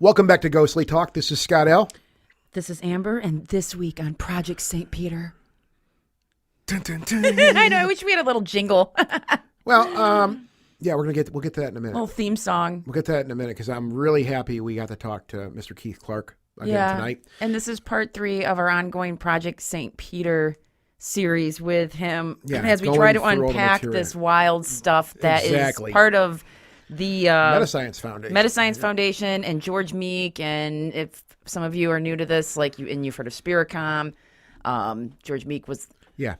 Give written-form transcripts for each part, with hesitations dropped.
Welcome back to Ghostly Talk. This is Scott L. This is Amber, and this week on Project St. Peter. Dun, dun, dun. I know. I wish we had a little jingle. Well, yeah, we'll get to that in a minute. Little theme song. We'll get to that in a minute because I'm really happy we got to talk to Mr. Keith Clark again tonight. And this is part 3 of our ongoing Project St. Peter series with him as we try to unpack this wild stuff that is part of the Metascience Foundation. Metascience Foundation and George Meek. And if some of you are new to this, like you've heard of Spiricom, George Meek was Yeah.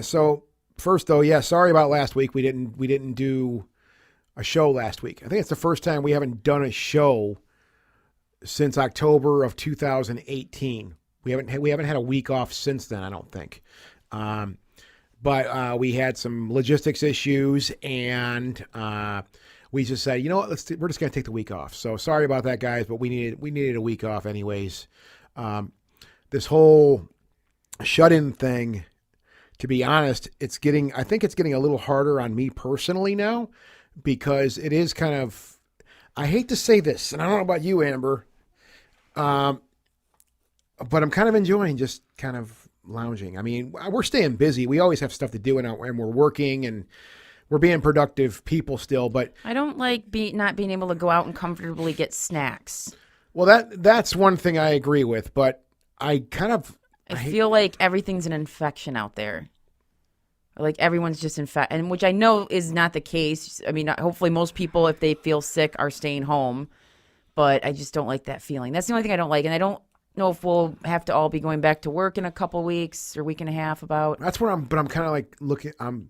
So first though, sorry about last week. We didn't do a show last week. I think it's the first time we haven't done a show since October of 2018. We haven't had a week off since then, I don't think. But we had some logistics issues, and we just said, you know what, we're just going to take the week off. So sorry about that, guys, but we needed a week off anyways. This whole shut-in thing, to be honest, I think it's getting a little harder on me personally now, because it is kind of, I hate to say this, and I don't know about you, Amber, but I'm kind of enjoying just kind of lounging. I mean, we're staying busy. We always have stuff to do, and we're working, and we're being productive people still. But I don't like not being able to go out and comfortably get snacks. Well, that's one thing I agree with. But I feel like everything's an infection out there. Like everyone's just infected, and which I know is not the case. I mean, hopefully most people, if they feel sick, are staying home. But I just don't like that feeling. That's the only thing I don't like. And I don't know if we'll have to all be going back to work in a couple weeks or week and a half about. That's what I'm kind of like I'm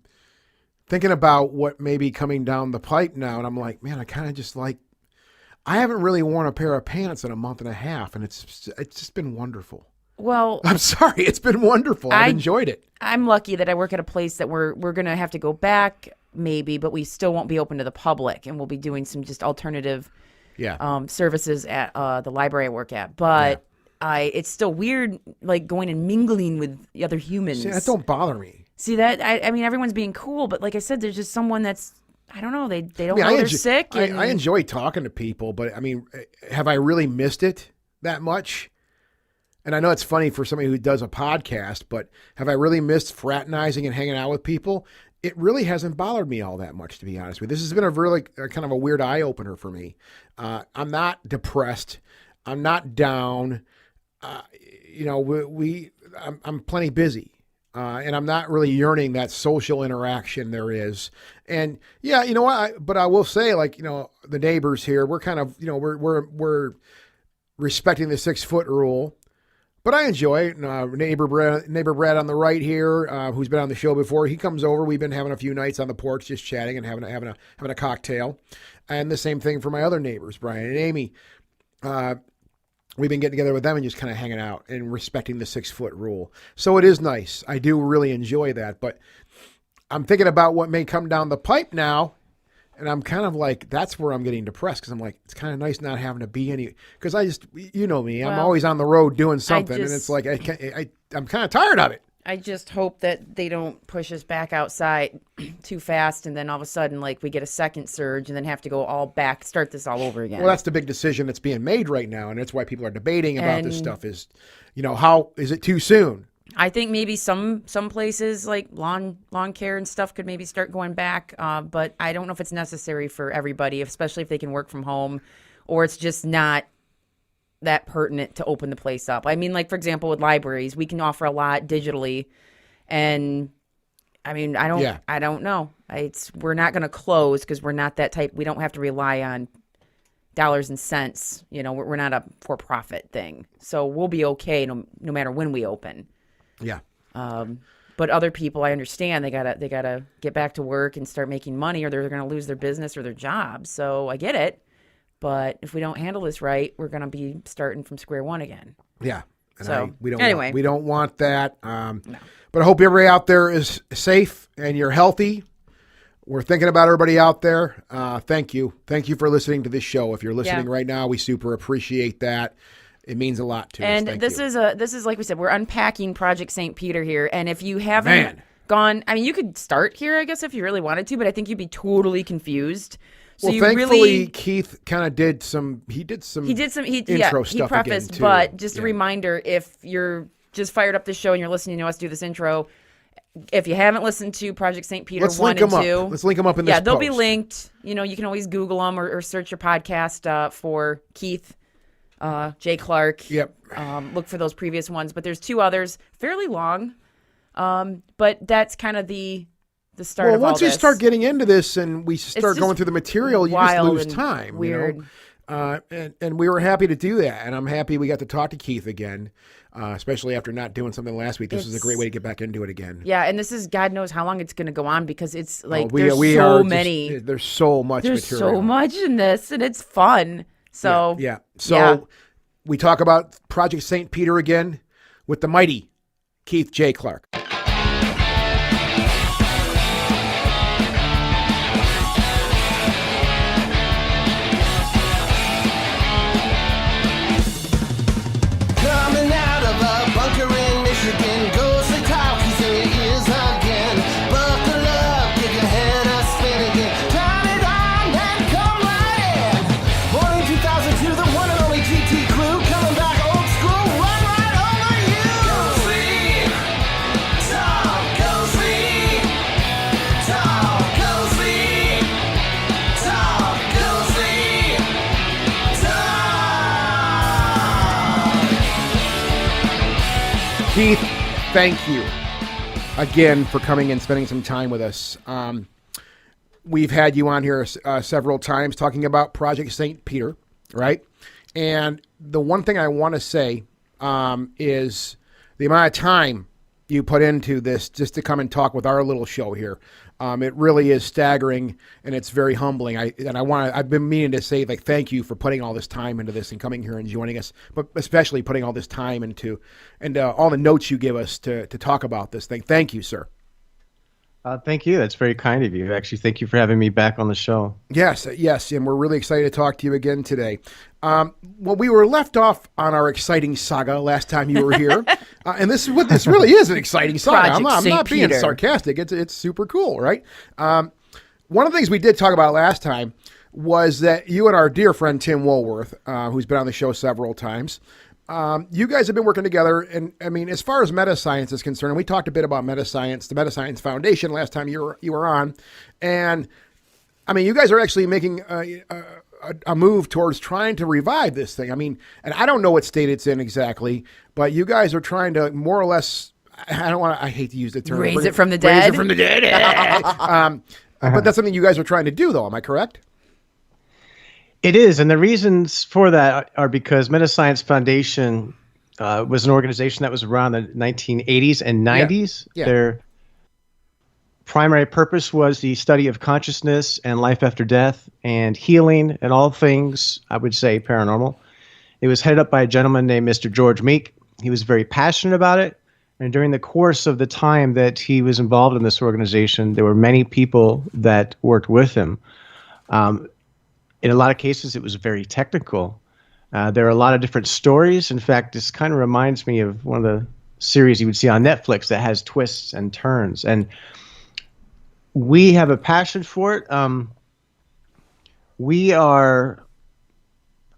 thinking about what may be coming down the pipe now. And I'm like, man, I kind of just like, I haven't really worn a pair of pants in a month and a half. And it's just been wonderful. Well, I'm sorry. It's been wonderful. I've enjoyed it. I'm lucky that I work at a place that we're going to have to go back maybe, but we still won't be open to the public. And we'll be doing some just alternative services at the library I work at. But it's still weird, like going and mingling with other humans. See, that don't bother me. See that? I mean, everyone's being cool, but like I said, there's just someone that's, I don't know, they don't know they're sick. I enjoy talking to people, but I mean, have I really missed it that much? And I know it's funny for somebody who does a podcast, but have I really missed fraternizing and hanging out with people? It really hasn't bothered me all that much, to be honest with you. This has been a really kind of a weird eye-opener for me. I'm not depressed. I'm not down. I'm plenty busy. And I'm not really yearning that social interaction there is. And yeah, you know what? But I will say, like, the neighbors here, we're kind of, we're respecting the 6-foot rule. But I enjoy it. Neighbor Brad on the right here, who's been on the show before, he comes over. We've been having a few nights on the porch, just chatting and having a cocktail. And the same thing for my other neighbors, Brian and Amy. We've been getting together with them and just kind of hanging out and respecting the 6-foot rule. So it is nice. I do really enjoy that. But I'm thinking about what may come down the pipe now. And I'm kind of like, that's where I'm getting depressed, because I'm like, it's kind of nice not having to be because I just, you know me, I'm always on the road doing something. And it's like, I'm kind of tired of it. I just hope that they don't push us back outside too fast, and then all of a sudden, like, we get a second surge and then have to go all back, start this all over again. Well, that's the big decision that's being made right now, and that's why people are debating about this stuff is, how is it too soon? I think maybe some places like lawn care and stuff could maybe start going back, but I don't know if it's necessary for everybody, especially if they can work from home, or it's just not that pertinent to open the place up. I mean, like, for example, with libraries, we can offer a lot digitally, and I mean, I don't know. We're not going to close because we're not that type. We don't have to rely on dollars and cents. We're not a for-profit thing, so we'll be okay no matter when we open. Yeah. But other people, I understand they gotta get back to work and start making money, or they're gonna lose their business or their job. So I get it. But if we don't handle this right, we're going to be starting from square one again. Yeah. And we don't want that. No. But I hope everybody out there is safe and you're healthy. We're thinking about everybody out there. Thank you. Thank you for listening to this show. If you're listening right now, we super appreciate that. It means a lot to us. And this is like we said, we're unpacking Project St. Peter here. And if you haven't gone, I mean, you could start here, I guess, if you really wanted to, but I think you'd be totally confused. So well, you thankfully, really Keith kind of did some. He did some intro he stuff prefaced, again, too. but just a Yeah. reminder, if you're just fired up the show and you're listening to us do this intro, if you haven't listened to Project St. Peter Let's 1 link and them 2, up. Let's link them up in this yeah, they'll be post. linked. You can always Google them or search your podcast for Keith, Jay Clark. Yep. Look for those previous ones, but there's 2 others, fairly long. But that's kind of the start Well, of all once you this. start getting into this and we start just going through the material, you just wild lose and time. weird. And we were happy to do that, and I'm happy we got to talk to Keith again, especially after not doing something last week. This is a great way to get back into it again. Yeah, and this is God knows how long it's going to go on because it's like We there's are so just- many. There's so much There's material. so much in this, and it's fun. So Yeah. So yeah. we talk about Project St. Peter again with the mighty Keith J. Clark. Coming out of a bunker in Michigan, ghostly talkies in your ears again. Buckle up, give your head a spin again. Turn it on and come right in. Born in 2002, the one and only GT crew, coming back old school, run right over you. Go sleep, talk, go sleep, talk, go sleep, talk, go sleep, talk. Keith, thank you again for coming and spending some time with us. We've had you on here several times talking about Project St. Peter, right? And the one thing I want to say is the amount of time you put into this just to come and talk with our little show here. It really is staggering, and it's very humbling. I've been meaning to say thank you for putting all this time into this and coming here and joining us, but especially putting all this time into and all the notes you give us to talk about this thing. Thank you, sir. Thank you. That's very kind of you. Actually, thank you for having me back on the show. Yes, and we're really excited to talk to you again today. Well, we were left off on our exciting saga last time you were here, and this really is an exciting saga. I'm Project not St. being Peter. sarcastic. It's super cool, right? One of the things we did talk about last time was that you and our dear friend Tim Woolworth, who's been on the show several times, you guys have been working together, and I mean, as far as Metascience is concerned, and we talked a bit about Metascience, the Metascience Foundation last time you were on, and I mean, you guys are actually making a move towards trying to revive this thing. I mean, and I don't know what state it's in exactly, but you guys are trying to more or less. I hate to use the term. Raise it from the Raise dead. it from the dead. But that's something you guys are trying to do, though. Am I correct? It is, and the reasons for that are because Metascience Foundation was an organization that was around the 1980s and 90s. Yeah. Their primary purpose was the study of consciousness and life after death and healing and all things, I would say, paranormal. It was headed up by a gentleman named Mr. George Meek. He was very passionate about it, and during the course of the time that he was involved in this organization, there were many people that worked with him. In a lot of cases, it was very technical. There are a lot of different stories. In fact, this kind of reminds me of one of the series you would see on Netflix that has twists and turns. And we have a passion for it.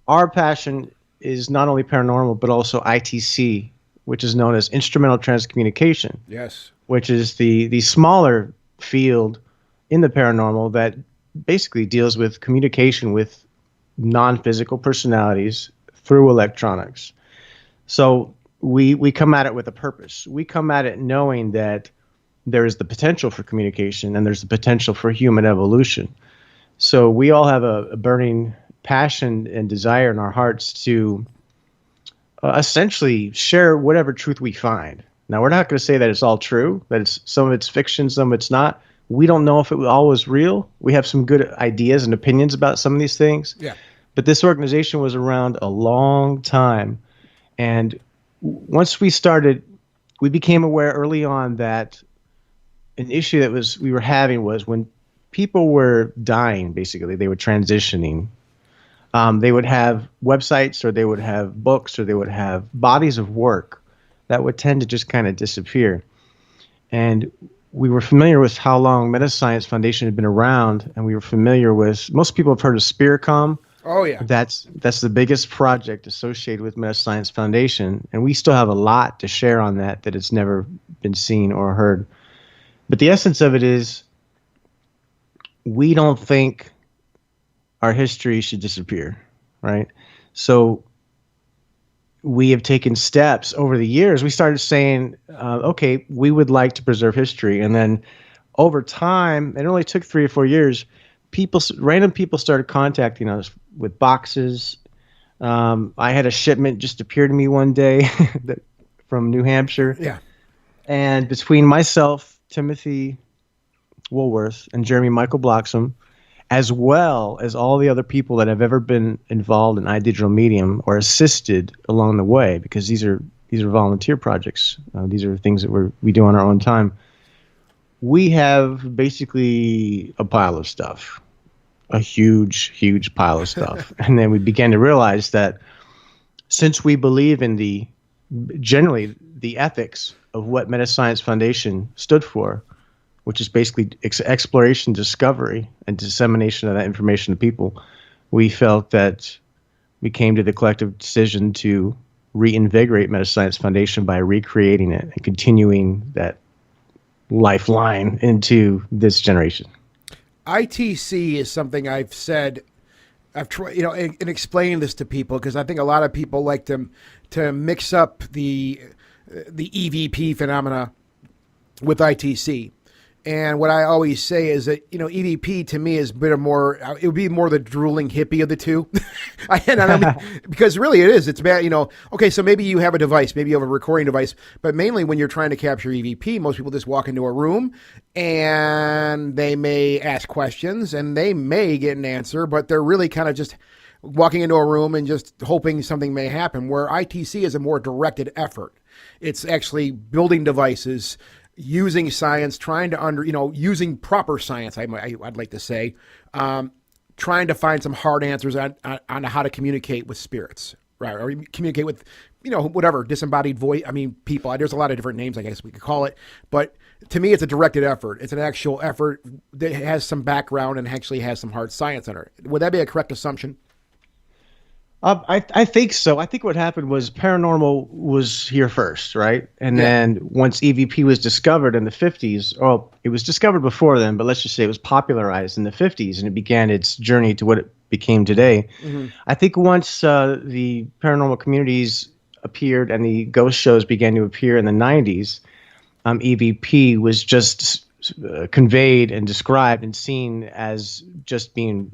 Our passion is not only paranormal, but also ITC, which is known as instrumental transcommunication. Yes. Which is the smaller field in the paranormal that basically deals with communication with non-physical personalities through electronics. So we come at it with a purpose. We come at it knowing that there is the potential for communication and there's the potential for human evolution. So we all have a burning passion and desire in our hearts to essentially share whatever truth we find. Now, we're not going to say that it's all true, that some of it's fiction, some of it's not. We don't know if it all was real. We have some good ideas and opinions about some of these things. Yeah. But this organization was around a long time. And once we started, we became aware early on that an issue that we were having was when people were dying, basically, they were transitioning. They would have websites, or they would have books, or they would have bodies of work that would tend to just kind of disappear. And we were familiar with how long Metascience Foundation had been around, and we were familiar with, most people have heard of Spiritcom. Oh yeah. That's the biggest project associated with Metascience Foundation, and we still have a lot to share on that it's never been seen or heard. But the essence of it is, we don't think our history should disappear, right? So we have taken steps over the years. We started saying, okay, we would like to preserve history. And then over time, it only took 3 or 4 years, random people started contacting us with boxes. I had a shipment just appear to me one day from New Hampshire. Yeah. And between myself, Timothy Woolworth, and Jeremy Michael Bloxam, as well as all the other people that have ever been involved in iDigital Medium or assisted along the way, because these are volunteer projects. These are things that we do on our own time. We have basically a pile of stuff, a huge, huge pile of stuff. And then we began to realize that since we believe in generally the ethics of what Metascience Foundation stood for, which is basically exploration, discovery, and dissemination of that information to people, we felt that we came to the collective decision to reinvigorate Metascience Foundation by recreating it and continuing that lifeline into this generation. ITC is something I've said, I've tried, in explaining this to people, because I think a lot of people like to mix up the EVP phenomena with ITC. And what I always say is that, EVP to me is a bit of more, it would be more the drooling hippie of the two. Because really it is. It's bad, okay, so maybe you have a device, maybe you have a recording device, but mainly when you're trying to capture EVP, most people just walk into a room and they may ask questions and they may get an answer, but they're really kind of just walking into a room and just hoping something may happen, where ITC is a more directed effort. It's actually building devices, using science, trying to using proper science, I'd like to say, trying to find some hard answers on how to communicate with spirits, right? Or communicate with, whatever, disembodied voice. People, there's a lot of different names, I guess we could call it. But to me, it's a directed effort. It's an actual effort that has some background and actually has some hard science under it. Would that be a correct assumption? I think so. I think what happened was paranormal was here first, right? And then once EVP was discovered in the 50s, or it was discovered before then, but let's just say it was popularized in the 50s, and it began its journey to what it became today. Mm-hmm. I think once the paranormal communities appeared and the ghost shows began to appear in the 90s, EVP was just conveyed and described and seen as just being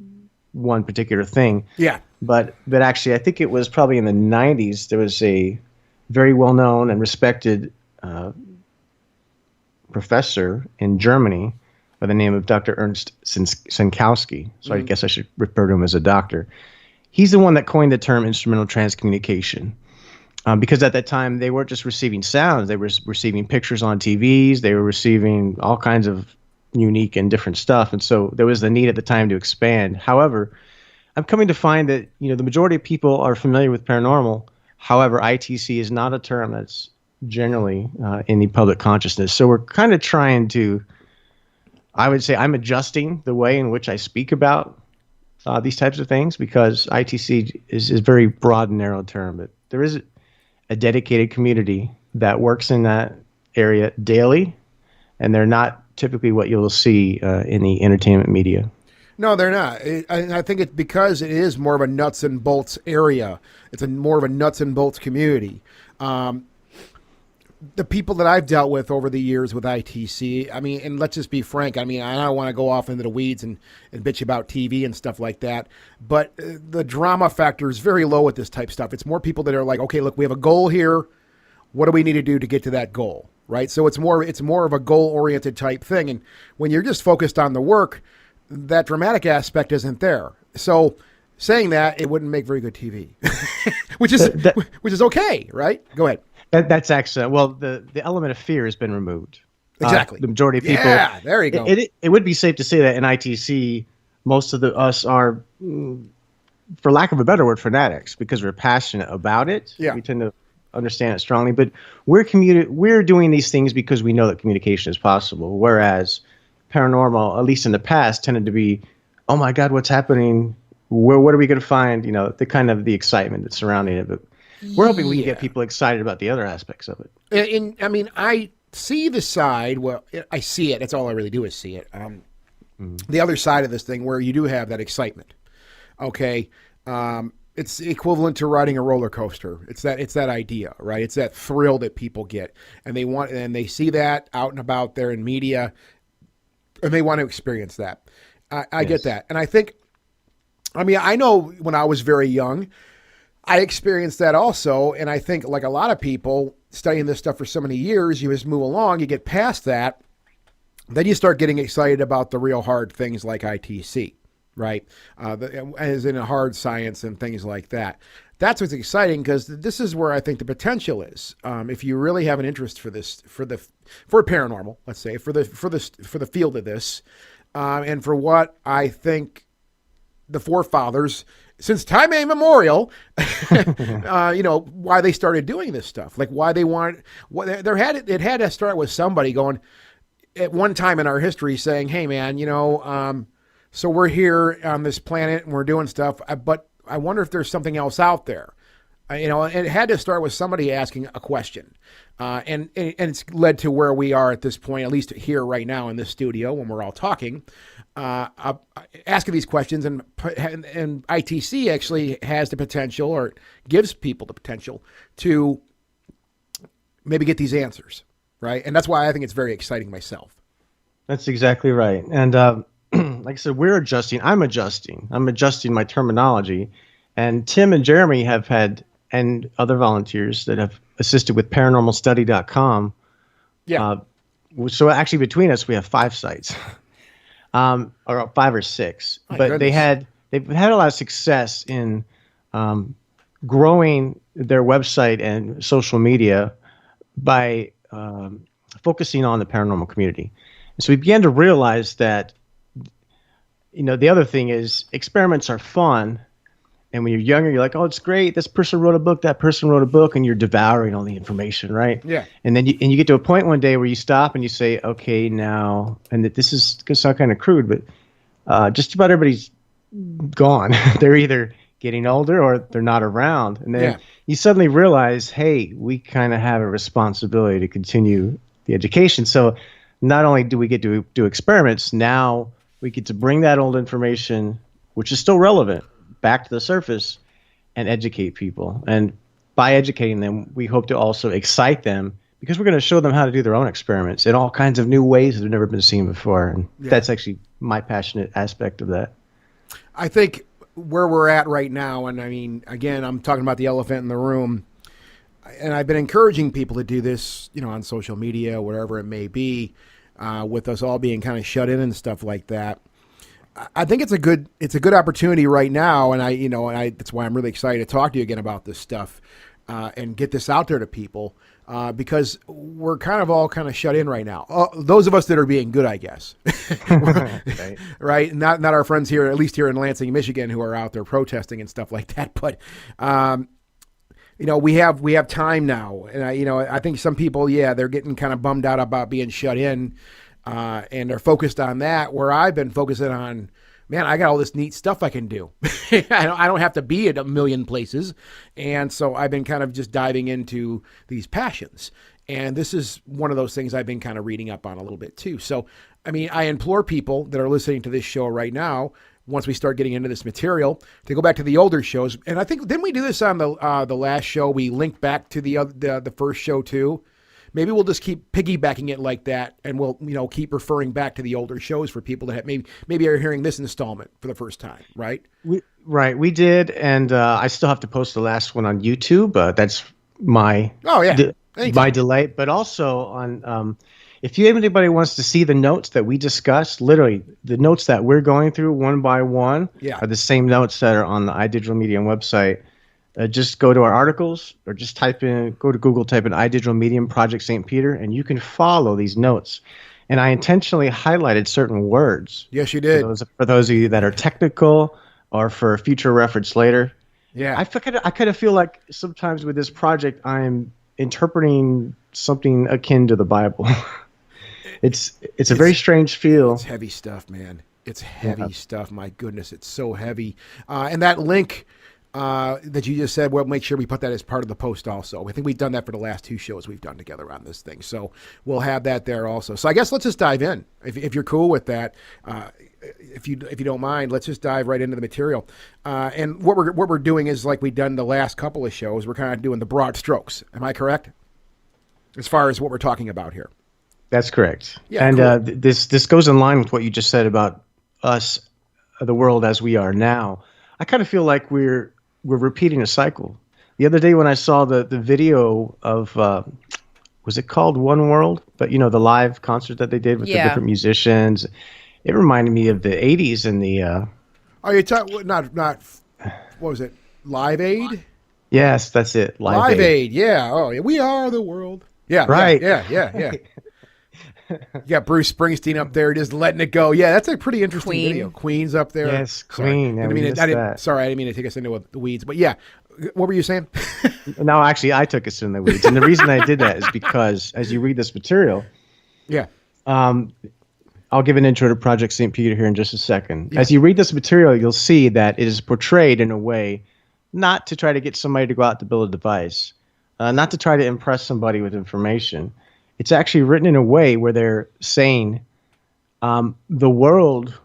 one particular thing. Yeah. But actually, I think it was probably in the 90s, there was a very well-known and respected professor in Germany by the name of Dr. Ernst Sinkowski. So I guess I should refer to him as a doctor. He's the one that coined the term instrumental transcommunication. Because at that time, they weren't just receiving sounds. They were receiving pictures on TVs. They were receiving all kinds of unique and different stuff. And so there was the need at the time to expand. However, I'm coming to find that, the majority of people are familiar with paranormal. However, ITC is not a term that's generally in the public consciousness. So we're kind of trying to, I would say I'm adjusting the way in which I speak about these types of things, because ITC is a very broad and narrow term. But there is a dedicated community that works in that area daily, and they're not typically what you'll see in the entertainment media. No, they're not. I think it's because it is more of a nuts and bolts area. It's more of a nuts and bolts community. The people that I've dealt with over the years with ITC, and let's just be frank, I don't want to go off into the weeds and bitch about TV and stuff like that, but the drama factor is very low with this type of stuff. It's more people that are like, okay, look, we have a goal here. What do we need to do to get to that goal, right? So it's more of a goal-oriented type thing. And when you're just focused on the work, that dramatic aspect isn't there. So saying that, it wouldn't make very good TV, which is okay, right? Go ahead. That's excellent. Well, the element of fear has been removed. Exactly. The majority of people. Yeah, there you go. It would be safe to say that in ITC, most of us are, for lack of a better word, fanatics, because we're passionate about it. Yeah. We tend to understand it strongly, but we're doing these things because we know that communication is possible. Whereas paranormal, at least in the past, tended to be, oh my God, what's happening? What are we going to find? The kind of the excitement that's surrounding it. But we're hoping we can get people excited about the other aspects of it. And I mean, I see the side. Well, I see it. That's all I really do is see it. The other side of this thing where you do have that excitement. Okay. It's equivalent to riding a roller coaster. It's that idea, right? It's that thrill that people get, and they see that out and about there in media, and they want to experience that. I get that. And I know when I was very young, I experienced that also. And I think like a lot of people studying this stuff for so many years, you just move along, you get past that. Then you start getting excited about the real hard things like ITC, right? As in a hard science and things like that. That's what's exciting, because this is where I think the potential is. If you really have an interest for this, for paranormal, let's say, for the field of this, and for what I think the forefathers, since time immemorial, why they started doing this stuff, like why they want. It had to start with somebody going at one time in our history saying, "Hey, man, so we're here on this planet and we're doing stuff, but I wonder if there's something else out there." It had to start with somebody asking a question, and it's led to where we are at this point, at least here right now in this studio when we're all talking, asking these questions, and ITC actually has the potential, or gives people the potential to maybe get these answers, right? And that's why I think it's very exciting myself. That's exactly right. And like I said, I'm adjusting my terminology, and Tim and Jeremy have had, and other volunteers that have assisted with paranormalstudy.com. Yeah. So actually between us, we have 5 sites, or 5 or 6, but goodness. They've had a lot of success in growing their website and social media by focusing on the paranormal community. And so we began to realize that, the other thing is experiments are fun. And when you're younger, you're like, oh, it's great. This person wrote a book, that person wrote a book, and you're devouring all the information, right? Yeah. And then you get to a point one day where you stop and you say, okay, now, and this is going to sound kind of crude, but just about everybody's gone. They're either getting older or they're not around. And then you suddenly realize, hey, we kind of have a responsibility to continue the education. So not only do we get to do experiments, now we get to bring that old information, which is still relevant, back to the surface and educate people. And by educating them, we hope to also excite them, because we're going to show them how to do their own experiments in all kinds of new ways that have never been seen before. And that's actually my passionate aspect of that. I think where we're at right now, and I mean, again, I'm talking about the elephant in the room, and I've been encouraging people to do this, on social media, wherever it may be, with us all being kind of shut in and stuff like that. I think it's a good opportunity right now, and that's why I'm really excited to talk to you again about this stuff, and get this out there to people, because we're all kind of shut in right now. Those of us that are being good, I guess, right? Not our friends here, at least here in Lansing, Michigan, who are out there protesting and stuff like that. But we have time now, and I think some people, they're getting kind of bummed out about being shut in. And they're focused on that, where I've been focusing on, man, I got all this neat stuff I can do. I don't have to be at a million places. And so I've been kind of just diving into these passions. And this is one of those things I've been kind of reading up on a little bit too. So, I mean, I implore people that are listening to this show right now, once we start getting into this material, to go back to the older shows. And I think, didn't we do this on the last show? We linked back to the first show too. Maybe we'll just keep piggybacking it like that, and we'll keep referring back to the older shows for people that have maybe are hearing this installment for the first time, right? We did, and I still have to post the last one on YouTube. That's my my delay. But also on, if anybody wants to see the notes that we discussed, literally the notes that we're going through one by one are the same notes that are on the iDigital Medium website. Just go to our articles, or just go to Google, type in iDigital Medium Project St. Peter, and you can follow these notes. And I intentionally highlighted certain words. Yes, you did. For those of you that are technical, or for future reference later. Yeah. I kind of feel like sometimes with this project, I'm interpreting something akin to the Bible. It's a very strange feel. It's heavy stuff, man. It's Yeah. heavy stuff. My goodness, it's so heavy. And that link that you just said, we'll make sure we put that as part of the post also. I think we've done that for the last 2 shows we've done together on this thing. So we'll have that there also. So I guess let's just dive in. If you're cool with that, if you don't mind, let's just dive right into the material. And what we're doing is like we've done the last couple of shows, we're kind of doing the broad strokes. Am I correct? As far as what we're talking about here. That's correct. Yeah, And cool. this goes in line with what you just said about us, the world as we are now. I kind of feel like we're repeating a cycle. The other day when I saw the video of was it called One World? But the live concert that they did with the Yeah. different musicians. It reminded me of the '80s and the Are you talking not what was it? Live Aid? yes, that's it. Live Aid. Aid, yeah. Oh, yeah. We are the world. Yeah, Right. Yeah. You got Bruce Springsteen up there just letting it go. Yeah, that's a pretty interesting Queen. video. Queen's up there. Yes, Sorry. Queen. Yeah, we missed that. Sorry, I didn't mean to take us into the weeds. But yeah, what were you saying? No, actually, I took us in the weeds, and the reason I did that is because as you read this material, Yeah. I'll give an intro to Project St. Peter here in just a second. As you read this material, you'll see that it is portrayed in a way not to try to get somebody to go out to build a device, not to try to impress somebody with information. It's actually written in a way where they're saying the world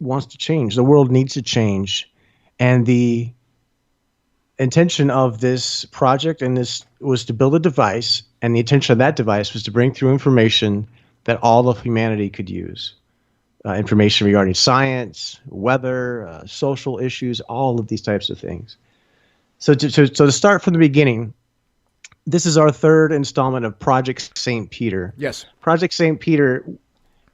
wants to change. The world needs to change. And the intention of this project and this was to build a device, and the intention of that device was to bring through information that all of humanity could use. Information regarding science, weather, social issues, all of these types of things. So to start from the beginning, this is our third installment of Project St. Peter. Yes. Project St. Peter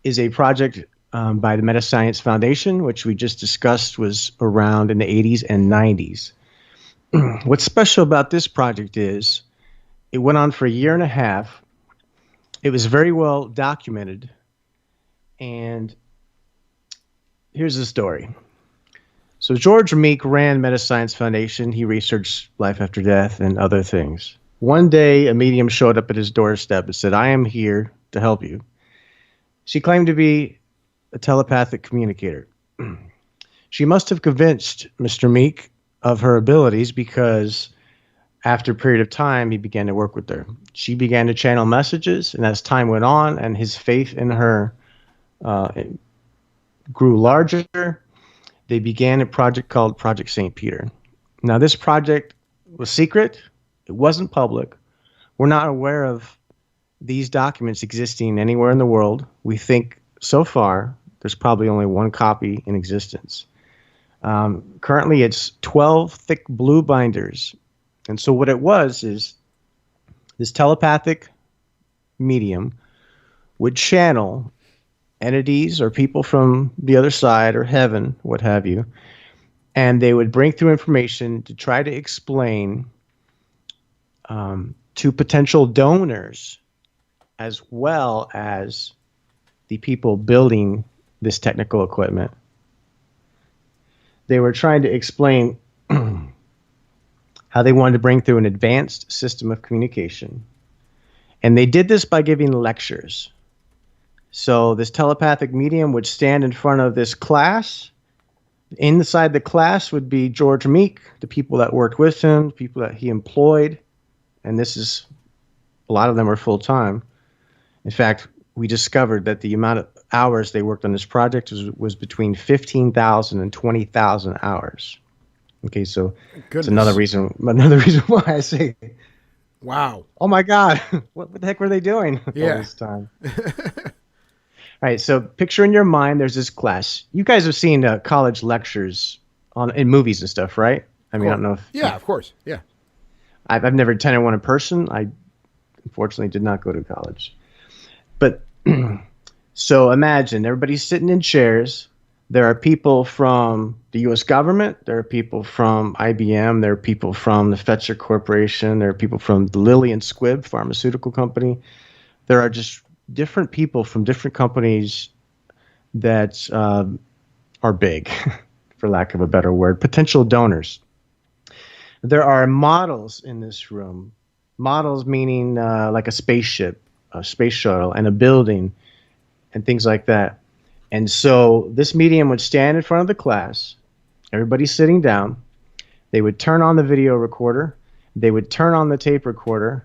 is a project by the Metascience Foundation, which we just discussed was around in the 80s and 90s. What's special about this project is it went on for a year and a half. It was very well documented. And here's the story. So George Meek ran Metascience Foundation. He researched life after death and other things. One day, a medium showed up at his doorstep and said, "I am here to help you." She claimed to be a telepathic communicator. She must have convinced Mr. Meek of her abilities because after a period of time, he began to work with her. She began to channel messages, and as time went on and his faith in her grew larger, they began a project called Project St. Peter. Now, this project was secret. It wasn't public. We're not aware of these documents existing anywhere in the world. We think so far there's probably only one copy in existence. Currently, it's 12 thick blue binders. And so what it was is this telepathic medium would channel entities or people from the other side or heaven, what have you, and they would bring through information to try to explain to potential donors as well as the people building this technical equipment. They were trying to explain how they wanted to bring through an advanced system of communication. And they did this by giving lectures. So this telepathic medium would stand in front of this class. Inside the class would be George Meek, the people that worked with him, people that he employed. And a lot of them are full-time. In fact, we discovered that the amount of hours they worked on this project was between 15,000 and 20,000 hours. Okay, so it's another reason why I say, wow. Oh my God, what the heck were they doing all Yeah. this time? All right, so picture in your mind, there's this class. You guys have seen college lectures in movies and stuff, right? I mean, I don't know if Yeah, of course. Yeah. I've never attended one in person. I unfortunately did not go to college. But so imagine everybody's sitting in chairs. There are people from the U.S. government. There are people from IBM. There are people from the Fetzer Corporation. There are people from the Lilly and Squibb pharmaceutical company. There are just different people from different companies that are big, for lack of a better word, potential donors. There are models in this room. Models meaning like a spaceship, a space shuttle, and a building, and things like that. And so this medium would stand in front of the class. Everybody's sitting down. They would turn on the video recorder. They would turn on the tape recorder.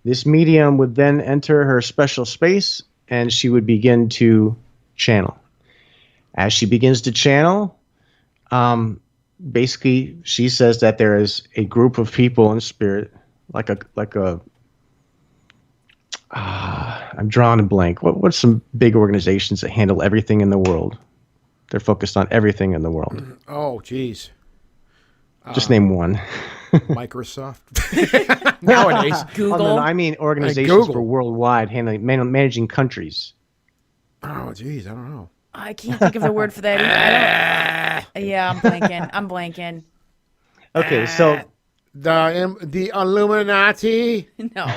This medium would then enter her special space, and she would begin to channel. As she begins to channel, basically she says that there is a group of people in spirit, I'm drawing a blank. What's some big organizations that handle everything in the world? They're focused on everything in the world. Oh, geez. Just name one. Microsoft. Nowadays. Google. Oh, no, I mean organizations Google. for worldwide managing countries. Oh, geez. I don't know. I can't think of the word for that either. Yeah, I'm blanking. Okay, so The Illuminati. No.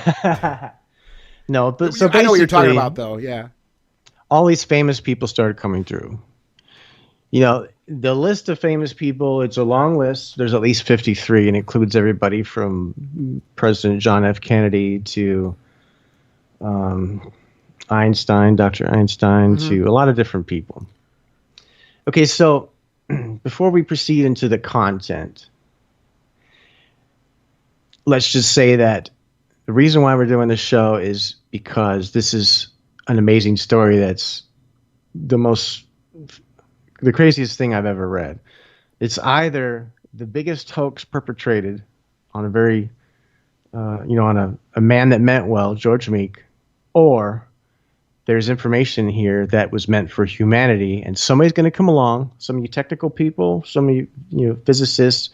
no, but so I know what you're talking basically, about, though. Yeah. all these famous people started coming through. You know, the list of famous people, it's a long list. There's at least 53, and includes everybody from President John F. Kennedy to Einstein, Dr. Einstein, to a lot of different people. Okay, so before we proceed into the content, let's just say that the reason why we're doing this show is because this is an amazing story that's the craziest thing I've ever read. It's either the biggest hoax perpetrated on a very, on a man that meant well, George Meek, or there's information here that was meant for humanity, and somebody's going to come along, some of you technical people, some of you physicists,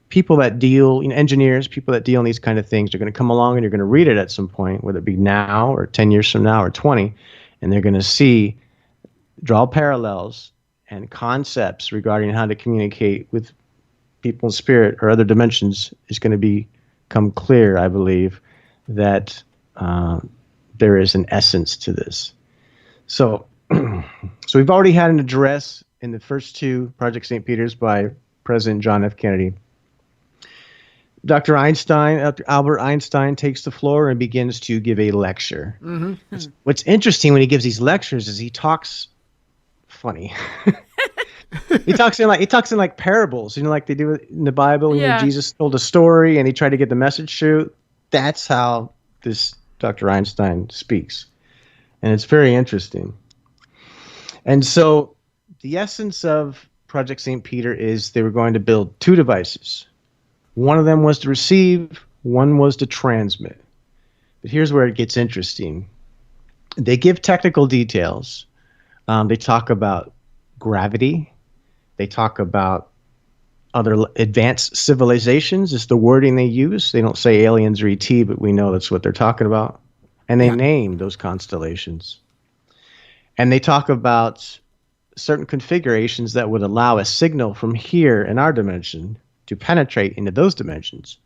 people that deal, engineers, people that deal in these kind of things are going to come along, and you're going to read it at some point, whether it be now or 10 years from now or 20, and they're going to draw parallels and concepts regarding how to communicate with people in spirit or other dimensions is going to become clear, I believe, that there is an essence to this. So we've already had an address in the first two, Project St. Peter's, by President John F. Kennedy. Dr. Albert Einstein takes the floor and begins to give a lecture. Mm-hmm. What's interesting when he gives these lectures is he talks funny. he talks in like parables, like they do in the Bible. Yeah. Jesus told a story and he tried to get the message through. That's how this Dr. Einstein speaks. And it's very interesting. And so the essence of Project St. Peter is they were going to build two devices. One of them was to receive, one was to transmit. But here's where it gets interesting. They give technical details. They talk about gravity. They talk about other advanced civilizations is the wording they use. They don't say aliens or ET, but we know that's what they're talking about. And they name those constellations. And they talk about certain configurations that would allow a signal from here in our dimension to penetrate into those dimensions.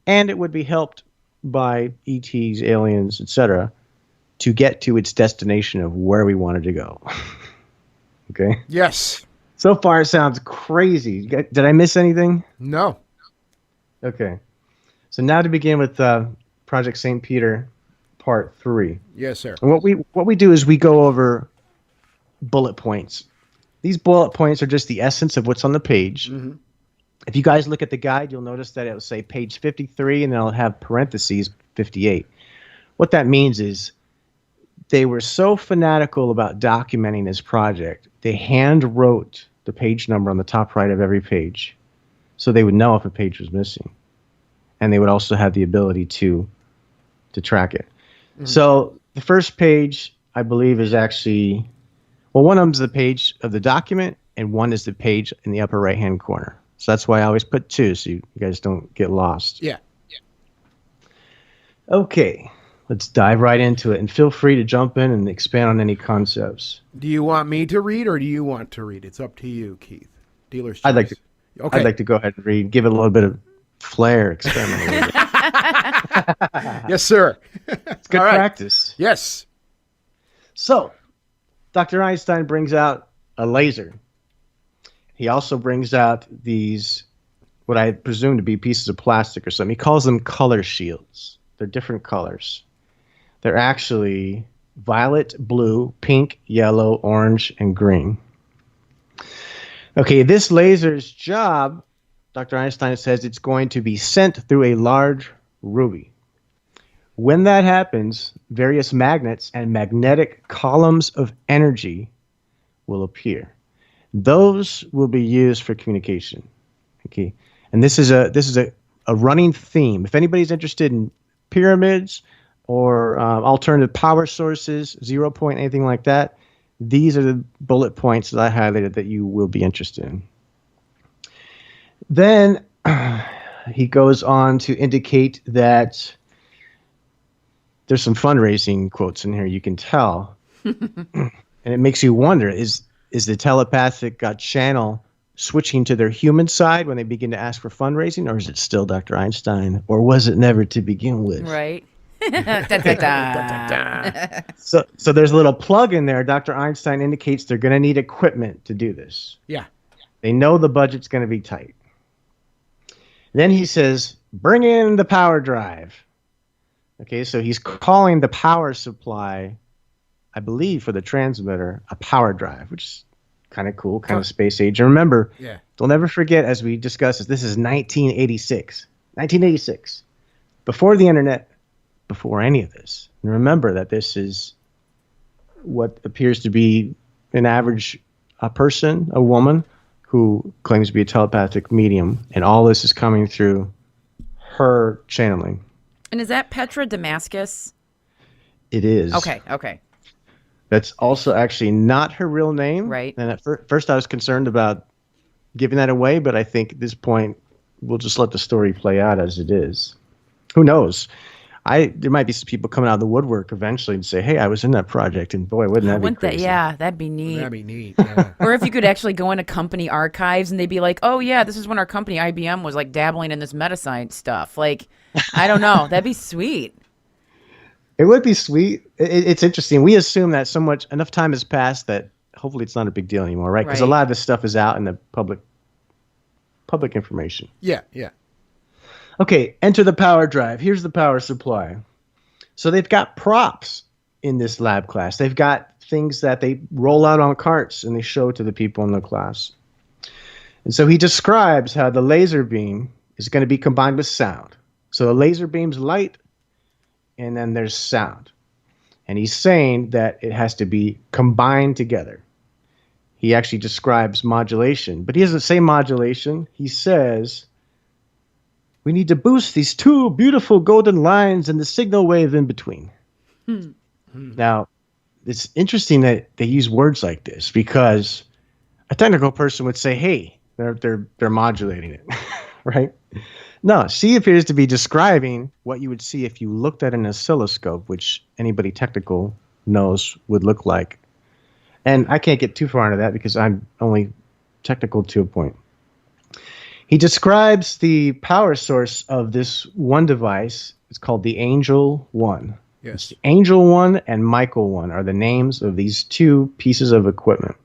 And it would be helped by ETs, aliens, etc., to get to its destination of where we wanted to go. Okay? Yes. So far, it sounds crazy. Did I miss anything? No. Okay. So now to begin with Project St. Peter, Part 3. Yes, sir. And what we do is we go over bullet points. These bullet points are just the essence of what's on the page. Mm-hmm. If you guys look at the guide, you'll notice that it'll say page 53, and then it'll have parentheses 58. What that means is they were so fanatical about documenting this project, they hand wrote the page number on the top right of every page so they would know if a page was missing. And they would also have the ability to track it. Mm-hmm. So the first page, I believe, is actually, one of them is the page of the document, and one is the page in the upper right-hand corner. So that's why I always put two, so you guys don't get lost. Yeah. Okay, let's dive right into it, and feel free to jump in and expand on any concepts. Do you want me to read, or do you want to read? It's up to you, Keith. Dealer's choice. I'd like to go ahead and read. Give it a little bit of flair, experiment a little bit. Yes, sir. It's good practice. Yes. So, Dr. Einstein brings out a laser. He also brings out these what I presume to be pieces of plastic or something. He calls them color shields. They're different colors. They're actually violet, blue, pink, yellow, orange, and green. Okay, this laser's job, Dr. Einstein says it's going to be sent through a large ruby. When that happens, various magnets and magnetic columns of energy will appear. Those will be used for communication. Okay, and this is a running theme. If anybody's interested in pyramids or alternative power sources, 0 point, anything like that, these are the bullet points that I highlighted that you will be interested in. Then he goes on to indicate that there's some fundraising quotes in here, you can tell. And it makes you wonder, is the telepathic channel switching to their human side when they begin to ask for fundraising, or is it still Dr. Einstein, or was it never to begin with? Right. Da, da, da. So there's a little plug in there. Dr. Einstein indicates they're going to need equipment to do this. Yeah. They know the budget's going to be tight. Then he says, bring in the power drive. Okay, so he's calling the power supply, I believe, for the transmitter, a power drive, which is kind of cool, kind of space age. And remember, don't ever forget, as we discussed, this is 1986. 1986. Before the internet, before any of this. And remember that this is what appears to be an average person, a woman, who claims to be a telepathic medium. And all this is coming through her channeling. And is that Petra Damascus? It is. Okay. That's also actually not her real name. Right. And at first I was concerned about giving that away, but I think at this point we'll just let the story play out as it is. Who knows? There might be some people coming out of the woodwork eventually and say, hey, I was in that project, and boy, wouldn't that be crazy? That'd be neat. That'd be neat. Yeah. Or if you could actually go into company archives and they'd be like, oh, yeah, this is when our company, IBM, was like dabbling in this metascience stuff. Like, I don't know. That'd be sweet. It would be sweet. It's interesting. We assume that enough time has passed that hopefully it's not a big deal anymore, right? Because a lot of this stuff is out in the public information. Yeah. Okay, enter the power drive. Here's the power supply. So they've got props in this lab class. They've got things that they roll out on carts and they show to the people in the class. And so he describes how the laser beam is going to be combined with sound. So the laser beam's light, and then there's sound. And he's saying that it has to be combined together. He actually describes modulation, but he doesn't say modulation. He says, we need to boost these two beautiful golden lines and the signal wave in between. Now, it's interesting that they use words like this because a technical person would say, hey, they're modulating it, right? No, she appears to be describing what you would see if you looked at an oscilloscope, which anybody technical knows would look like. And I can't get too far into that because I'm only technical to a point. He describes the power source of this one device. It's called the Angel One. Yes. Angel One and Michael One are the names of these two pieces of equipment.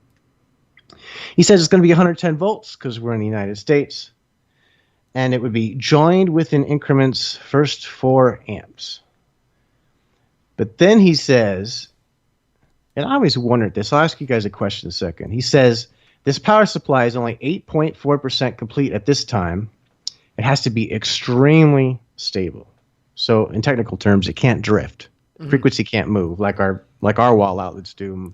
He says it's going to be 110 volts because we're in the United States. And it would be joined within increments, first 4 amps. But then he says, and I always wondered this, I'll ask you guys a question in a second. He says, this power supply is only 8.4% complete at this time. It has to be extremely stable. So in technical terms, it can't drift. Frequency can't move like our wall outlets do.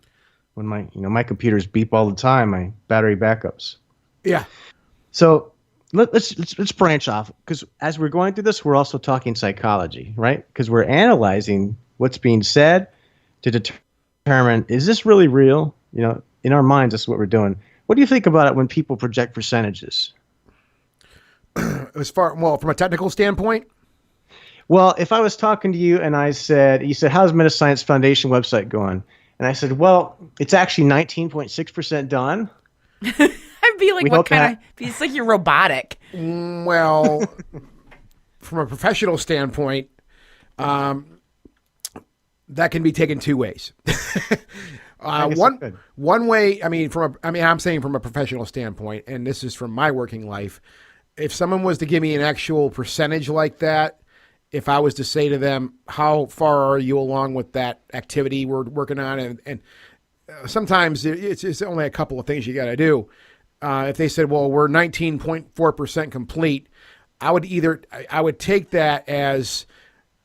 When my computers beep all the time, my battery backups. Yeah. So let's branch off, because as we're going through this, we're also talking psychology, right? Because we're analyzing what's being said to determine, is this really real? In our minds, that's what we're doing. What do you think about it when people project percentages? From a technical standpoint? Well, if I was talking to you and you said, how's Metascience Foundation website going? And I said, well, it's actually 19.6% done. I'd be like, what kind of, it's like you're robotic. Well, from a professional standpoint, that can be taken two ways. One way, I'm saying from a professional standpoint, and this is from my working life, if someone was to give me an actual percentage like that, if I was to say to them, how far are you along with that activity we're working on? And sometimes it's only a couple of things you got to do. If they said, well, we're 19.4% complete, I would take that as,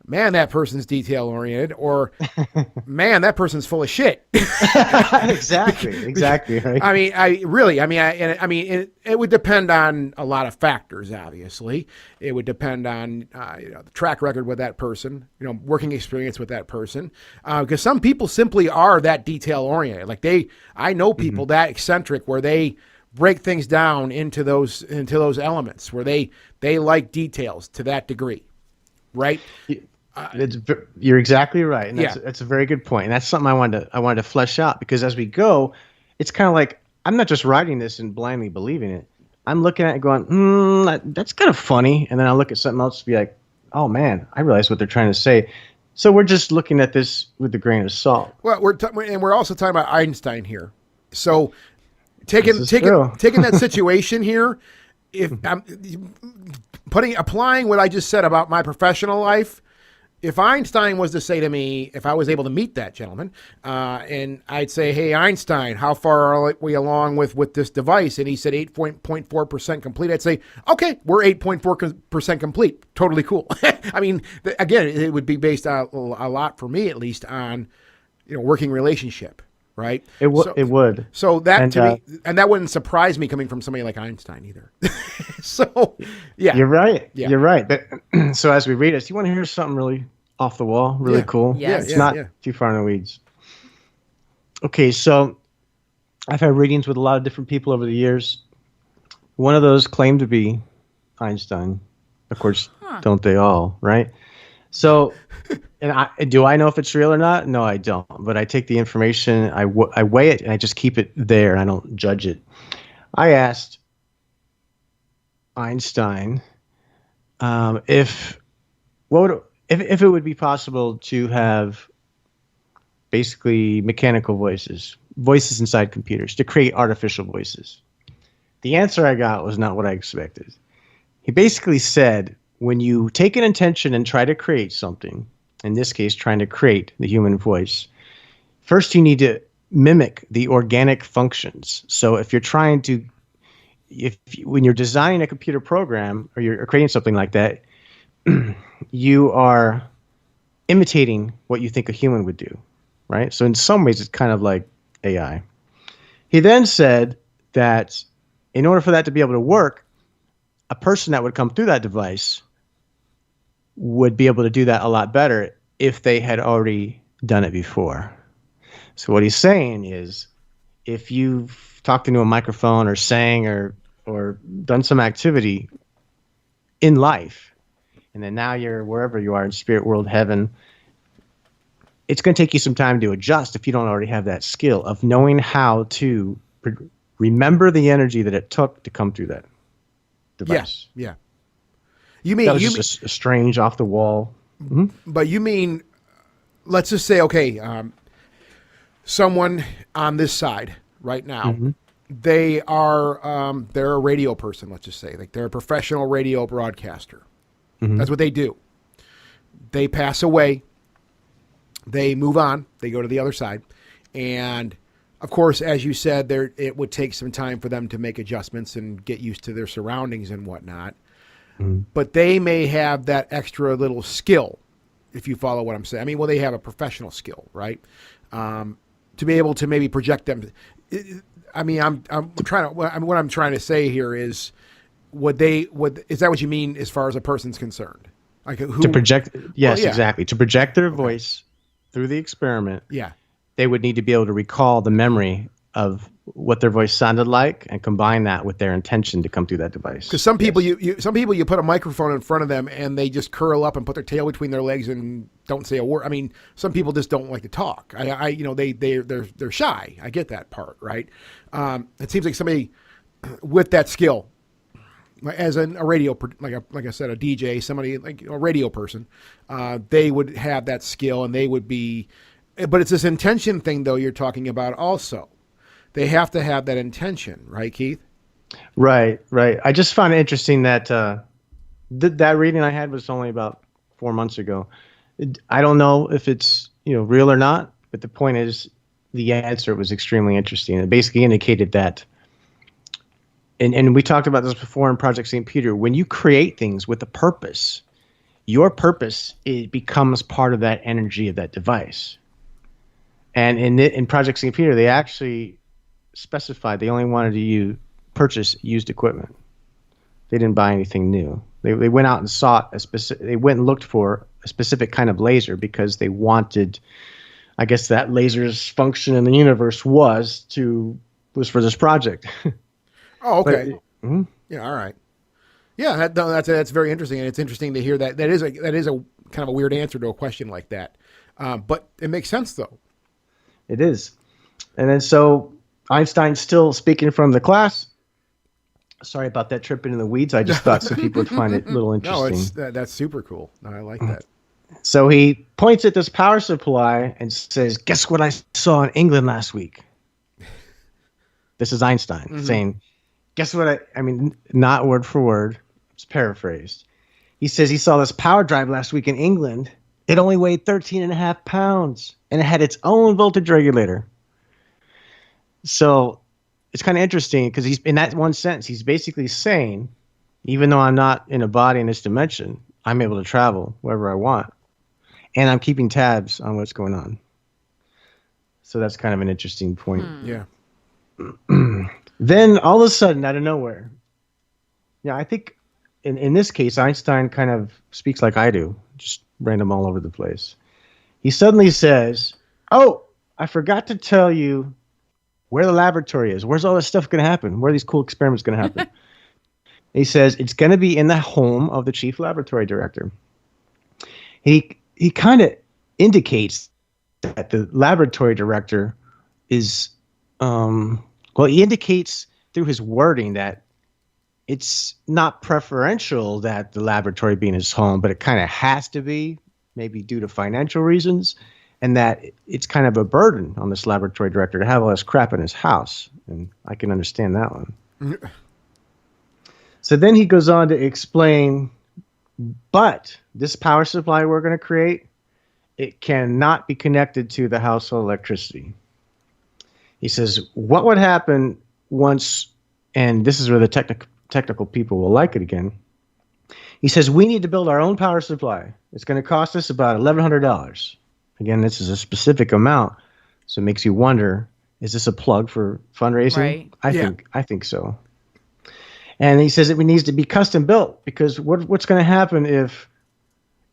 man, that person's detail oriented, or man, that person's full of shit. Exactly. Right. It would depend on a lot of factors. Obviously, it would depend on the track record with that person, working experience with that person, because some people simply are that detail oriented. Like I know people that eccentric where they break things down into those elements where they like details to that degree, right? You're exactly right, and that's a very good point, and that's something I wanted to flesh out, because as we go, it's kind of like I'm not just writing this and blindly believing it. I'm looking at it going, that's kind of funny, and then I'll look at something else and be like, oh man, I realize what they're trying to say. So we're just looking at this with a grain of salt. Well, we're also talking about Einstein here, so taking that situation here, if I'm applying what I just said about my professional life. If Einstein was to say to me, if I was able to meet that gentleman, and I'd say, hey, Einstein, how far are we along with this device? And he said 8.4% complete. I'd say, okay, we're 8.4% complete. Totally cool. I mean, again, it would be based on a lot for me, at least, on working relationship, right? It would. So that to me, and that wouldn't surprise me coming from somebody like Einstein either. So, yeah. You're right. Yeah. You're right. But so as we read this, you want to hear something really off the wall, really cool? Yes. It's not too far in the weeds. Okay, so I've had readings with a lot of different people over the years. One of those claimed to be Einstein. Of course, don't they all, right? So, do I know if it's real or not? No, I don't. But I take the information, I weigh it, and I just keep it there. I don't judge it. I asked Einstein if it would be possible to have basically mechanical voices inside computers, to create artificial voices. The answer I got was not what I expected. He basically said, when you take an intention and try to create something, in this case, trying to create the human voice, first you need to mimic the organic functions. So if you're trying to, when you're designing a computer program or you're creating something like that, you are imitating what you think a human would do, right? So in some ways, it's kind of like AI. He then said that in order for that to be able to work, a person that would come through that device would be able to do that a lot better if they had already done it before. So what he's saying is, if you've talked into a microphone or sang or done some activity in life, and then now you're wherever you are in spirit world, heaven, it's going to take you some time to adjust if you don't already have that skill of knowing how to remember the energy that it took to come through that device. Yeah. You mean that was just a strange off the wall. Mm-hmm. But you mean, let's just say, okay, someone on this side right now, they're a radio person. Let's just say, like, they're a professional radio broadcaster. That's what they do. They pass away. They move on. They go to the other side. And of course, as you said, it would take some time for them to make adjustments and get used to their surroundings and whatnot. But they may have that extra little skill, if you follow what I'm saying. I mean, well, they have a professional skill, right? To be able to maybe project them. I mean, what I'm trying to say here is, is that what you mean as far as a person's concerned? Like to project, yes, exactly. To project their voice through the experiment, they would need to be able to recall the memory of what their voice sounded like and combine that with their intention to come through that device. Because some people, you put a microphone in front of them and they just curl up and put their tail between their legs and don't say a word. I mean, some people just don't like to talk. They're shy. I get that part, right? It seems like somebody with that skill, as a radio, like I said, a DJ, somebody like a radio person, they would have that skill and they would be. But it's this intention thing, though, you're talking about also. They have to have that intention, right, Keith? Right, right. I just found it interesting that that reading I had was only about 4 months ago. I don't know if it's real or not, but the point is, the answer was extremely interesting. It basically indicated that, and we talked about this before in Project St. Peter. When you create things with a purpose, your purpose it becomes part of that energy of that device. And in Project St. Peter, they actually specified they only wanted to purchase used equipment. They didn't buy anything new. They went out and sought they went and looked for a specific kind of laser because they wanted, I guess that laser's function in the universe was for this project. Oh, okay. Yeah, all right. Yeah, that's very interesting, and it's interesting to hear that. That is a kind of a weird answer to a question like that, but it makes sense though. It is, and then so Einstein's still speaking from the class. Sorry about that trip into the weeds. I just thought some people would find it a little interesting. No, that's super cool. No, I like that. So he points at this power supply and says, "Guess what I saw in England last week?" This is Einstein saying, "Guess what I mean, not word for word. It's paraphrased. He says he saw this power drive last week in England. It only weighed 13.5 pounds, and it had its own voltage regulator." So it's kind of interesting because he's in that one sentence, he's basically saying, even though I'm not in a body in this dimension, I'm able to travel wherever I want. And I'm keeping tabs on what's going on. So that's kind of an interesting point. Yeah. Then all of a sudden, out of nowhere, I think in this case, Einstein kind of speaks like I do, just random all over the place. He suddenly says, "Oh, I forgot to tell you where the laboratory is. Where's all this stuff going to happen? Where are these cool experiments going to happen?" He says it's going to be in the home of the chief laboratory director. He kind of indicates that the laboratory director is, he indicates through his wording that it's not preferential that the laboratory be in his home, but it kind of has to be, maybe due to financial reasons, and that it's kind of a burden on this laboratory director to have all this crap in his house. And I can understand that one. So then he goes on to explain, but this power supply we're going to create, it cannot be connected to the household electricity. He says, what would happen once, and this is where the technical people will like it again. He says, we need to build our own power supply. It's going to cost us about $1,100. Again, this is a specific amount, so it makes you wonder, is this a plug for fundraising? Right. I think so. And he says it needs to be custom built because what's going to happen if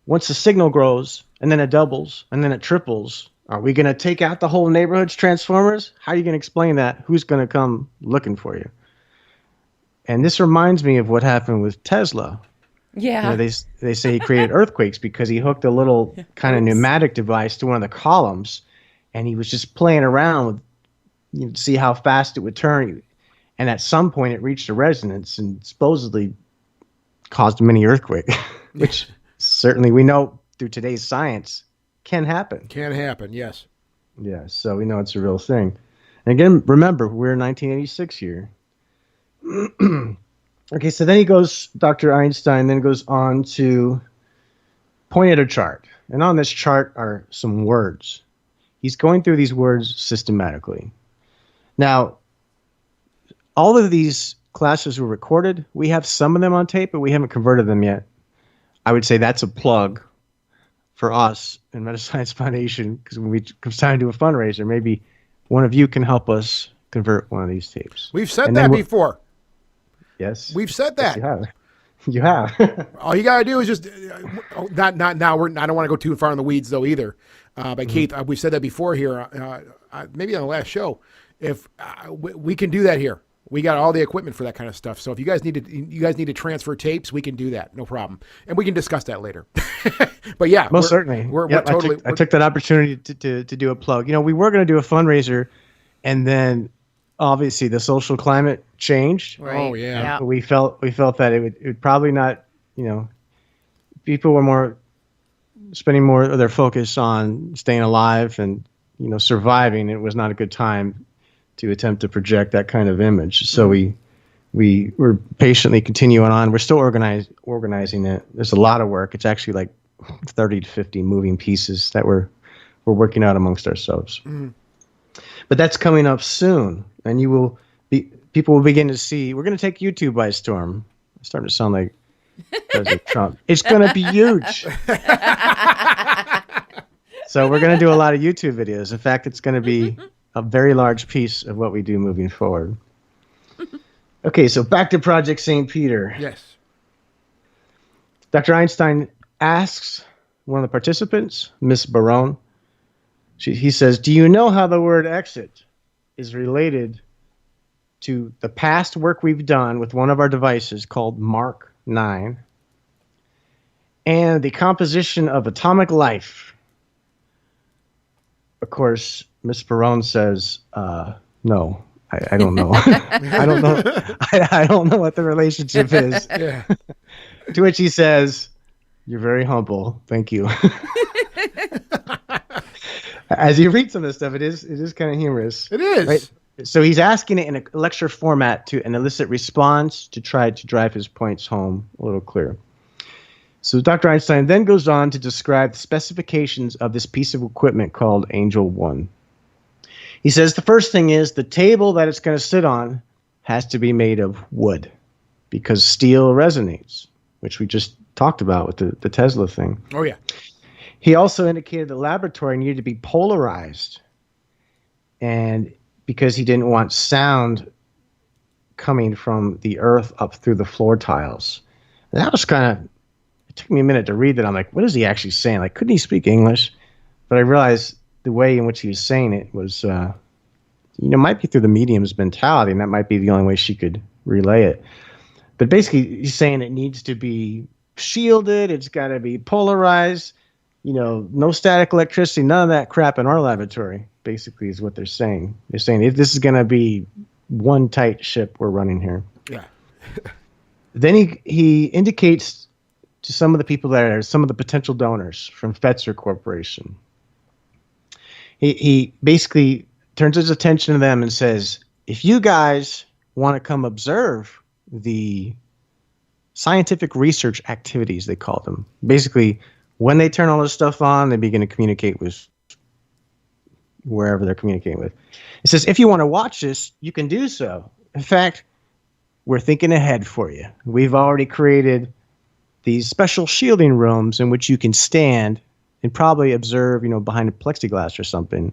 once the signal grows and then it doubles and then it triples, are we going to take out the whole neighborhood's transformers? How are you going to explain that? Who's going to come looking for you? And this reminds me of what happened with Tesla. Yeah. They say he created earthquakes because he hooked a little kind of pneumatic device to one of the columns, and he was just playing around with, to see how fast it would turn. And at some point, it reached a resonance and supposedly caused a mini earthquake, which certainly we know through today's science can happen. Can happen, yes. Yeah, so we know it's a real thing. And again, remember, we're in 1986 here. Okay, so then Dr. Einstein then goes on to point at a chart. And on this chart are some words. He's going through these words systematically. Now, all of these classes were recorded. We have some of them on tape, but we haven't converted them yet. I would say that's a plug for us in Metascience Foundation, because when it comes time to do a fundraiser, maybe one of you can help us convert one of these tapes. We've said that before. Yes. We've said that. Yes, you have. All you got to do is just, not now, I don't want to go too far in the weeds, though, either. But Keith, we've said that before here, maybe on the last show. If we can do that here. We got all the equipment for that kind of stuff. So if you guys need to transfer tapes, we can do that. No problem. And we can discuss that later. But yeah, most certainly. We're totally. I took that opportunity to do a plug. We were going to do a fundraiser, and then obviously the social climate changed. Right. Oh yeah. We felt that it would probably not. People were spending more of their focus on staying alive and surviving. It was not a good time to attempt to project that kind of image. So we we're patiently continuing on. We're still organizing it. There's a lot of work. It's actually like 30 to 50 moving pieces that we're working out amongst ourselves. Mhm. But that's coming up soon, and people will begin to see. We're going to take YouTube by storm. It's starting to sound like President Trump. It's going to be huge. So we're going to do a lot of YouTube videos. In fact, it's going to be a very large piece of what we do moving forward. Okay, so back to Project St. Peter. Yes. Dr. Einstein asks one of the participants, Miss Barone, he says, do you know how the word exit is related to the past work we've done with one of our devices called Mark 9 and the composition of atomic life? Of course, Miss Barone says, no, I don't know. I don't know. I don't know what the relationship is. Yeah. To which he says, you're very humble. Thank you. As you read some of this stuff, it is kind of humorous. It is. Right? So he's asking it in a lecture format to an elicit response to try to drive his points home a little clearer. So Dr. Einstein then goes on to describe the specifications of this piece of equipment called Angel 1. He says the first thing is the table that it's going to sit on has to be made of wood because steel resonates, which we just talked about with the Tesla thing. Oh, yeah. He also indicated the laboratory needed to be polarized, and because he didn't want sound coming from the earth up through the floor tiles. And that was it took me a minute to read that. I'm like, what is he actually saying? Like, couldn't he speak English? But I realized the way in which he was saying it was, might be through the medium's mentality, and that might be the only way she could relay it. But basically, he's saying it needs to be shielded, it's got to be polarized, no static electricity, none of that crap in our laboratory, basically, is what they're saying. They're saying this is going to be one tight ship we're running here. Yeah. Then he indicates to some of the people that are some of the potential donors from Fetzer Corporation. He basically turns his attention to them and says, if you guys want to come observe the scientific research activities, they call them. Basically, when they turn all this stuff on, they begin to communicate with wherever they're communicating with. It says, if you want to watch this, you can do so. In fact, we're thinking ahead for you. We've already created these special shielding rooms in which you can stand and probably observe, behind a plexiglass or something.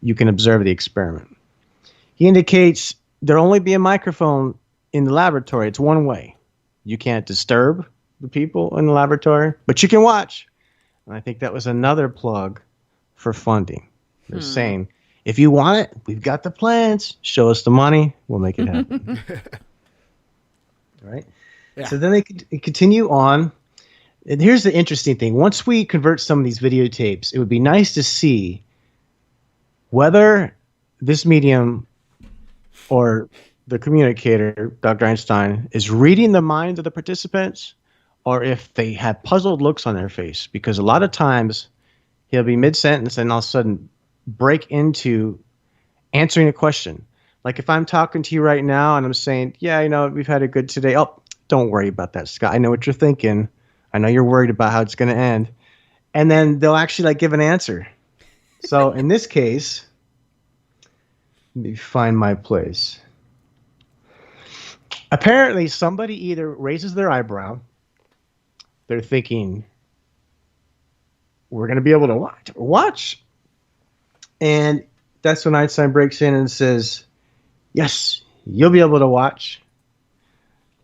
You can observe the experiment. He indicates there'll only be a microphone in the laboratory. It's one way. You can't disturb the people in the laboratory, but you can watch. And I think that was another plug for funding. They're saying, if you want it, we've got the plans. Show us the money. We'll make it happen. All right. Yeah. So then they continue on. And here's the interesting thing. Once we convert some of these videotapes, it would be nice to see whether this medium or the communicator, Dr. Einstein, is reading the minds of the participants or if they have puzzled looks on their face. Because a lot of times he'll be mid-sentence and all of a sudden break into answering a question. Like if I'm talking to you right now and I'm saying, yeah, we've had a good today. Oh, don't worry about that, Scott. I know what you're thinking. I know you're worried about how it's going to end. And then they'll actually give an answer. So in this case, let me find my place. Apparently somebody either raises their eyebrow. They're thinking, we're going to be able to watch. And that's when Einstein breaks in and says, yes, you'll be able to watch.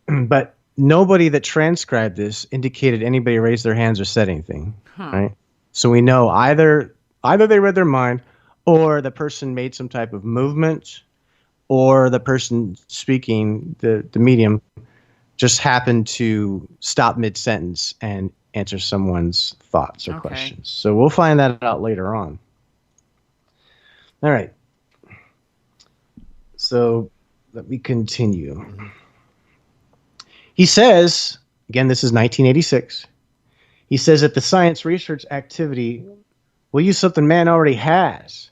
But nobody that transcribed this indicated anybody raised their hands or said anything. Right? So we know either they read their mind or the person made some type of movement or the person speaking, the medium, just happened to stop mid-sentence and answer someone's thoughts or questions. So we'll find that out later on. All right. So let me continue. He says, again, this is 1986. He says that the science research activity will use something man already has,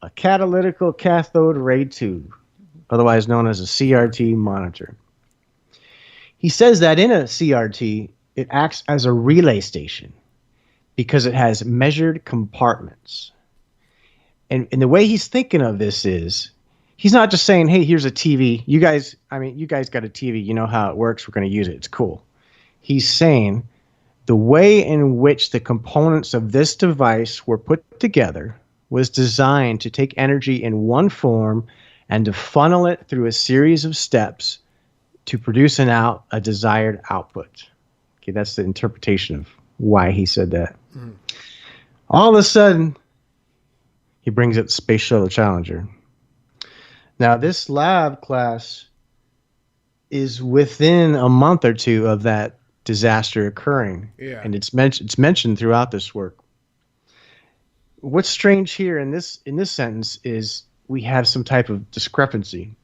a catalytical cathode ray tube, otherwise known as a CRT monitor. He says that in a CRT, it acts as a relay station because it has measured compartments. And the way he's thinking of this is, he's not just saying, hey, here's a TV. You guys got a TV. You know how it works. We're going to use it. It's cool. He's saying the way in which the components of this device were put together was designed to take energy in one form and to funnel it through a series of steps to produce a desired output. Okay, that's the interpretation of why he said that. Mm. All of a sudden, he brings up the Space Shuttle Challenger. Now, this lab class is within a month or two of that disaster occurring. Yeah. And it's mentioned throughout this work. What's strange here in this sentence is we have some type of discrepancy.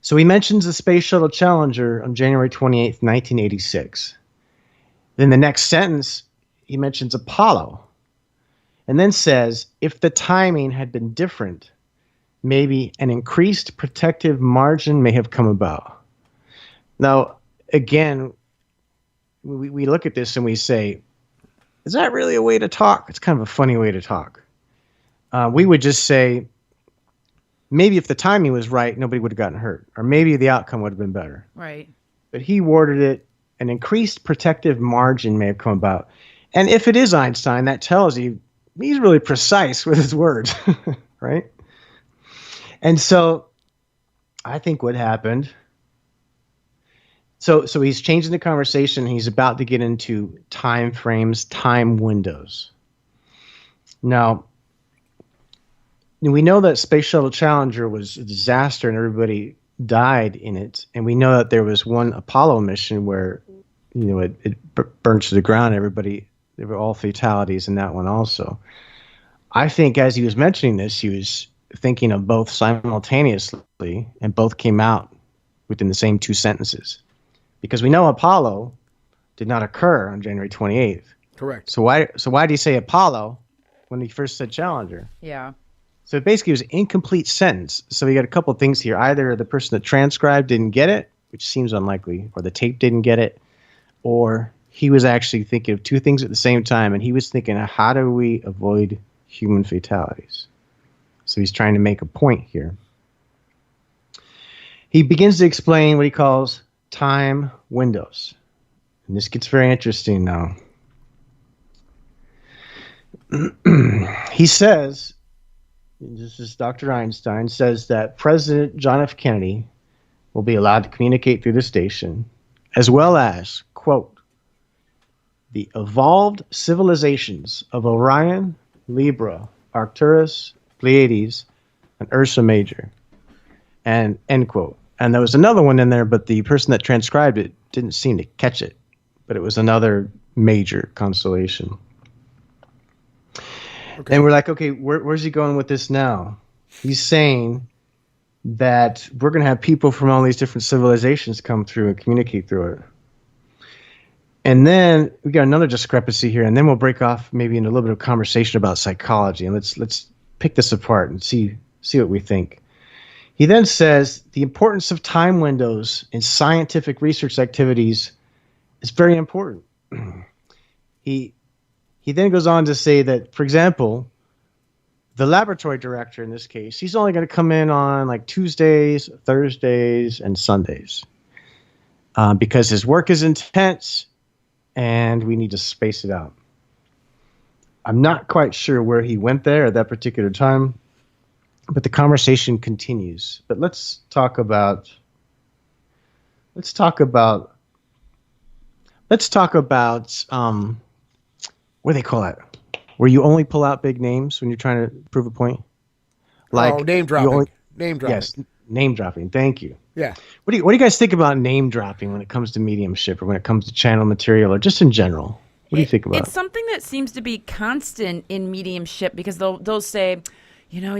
So he mentions the Space Shuttle Challenger on January 28th, 1986. Then the next sentence, he mentions Apollo. And then says, if the timing had been different, maybe an increased protective margin may have come about. Now, again, we look at this and we say, is that really a way to talk? It's kind of a funny way to talk. We would just say, maybe if the timing was right, nobody would have gotten hurt. Or maybe the outcome would have been better. Right. But he worded it, an increased protective margin may have come about. And if it is Einstein, that tells you he's really precise with his words, right? And so I think what happened, so he's changing the conversation. He's about to get into time frames, time windows. Now, we know that Space Shuttle Challenger was a disaster and everybody died in it. And we know that there was one Apollo mission where, it burned to the ground. There were all fatalities in that one also. I think as he was mentioning this, he was thinking of both simultaneously, and both came out within the same two sentences. Because we know Apollo did not occur on January 28th. Correct. So why did he say Apollo when he first said Challenger? Yeah. So basically it was an incomplete sentence. So we got a couple of things here. Either the person that transcribed didn't get it, which seems unlikely, or the tape didn't get it, or he was actually thinking of two things at the same time, and he was thinking, how do we avoid human fatalities? So he's trying to make a point here. He begins to explain what he calls time windows. And this gets very interesting now. He says, this is Dr. Einstein, says that President John F. Kennedy will be allowed to communicate through the station, as well as, quote, the evolved civilizations of Orion, Libra, Arcturus, Pleiades, and Ursa Major, and end quote. And there was another one in there, but the person that transcribed it didn't seem to catch it. But it was another major constellation. Okay. And we're like, okay, where's he going with this now? He's saying that we're going to have people from all these different civilizations come through and communicate through it. And then we got another discrepancy here, and then we'll break off maybe in a little bit of conversation about psychology, and let's pick this apart and see what we think. He then says the importance of time windows in scientific research activities is very important. He then goes on to say that, for example, the laboratory director in this case, he's only going to come in on like Tuesdays, Thursdays, and Sundays because his work is intense and we need to space it out. I'm not quite sure where he went there at that particular time, but the conversation continues. But let's talk about what do they call that? Where you only pull out big names when you're trying to prove a point? Like name dropping. Name dropping. Yes, name dropping. Thank you. Yeah. What do you guys think about name dropping when it comes to mediumship or when it comes to channel material or just in general? What do you think about it? It's something that seems to be constant in mediumship because they'll say,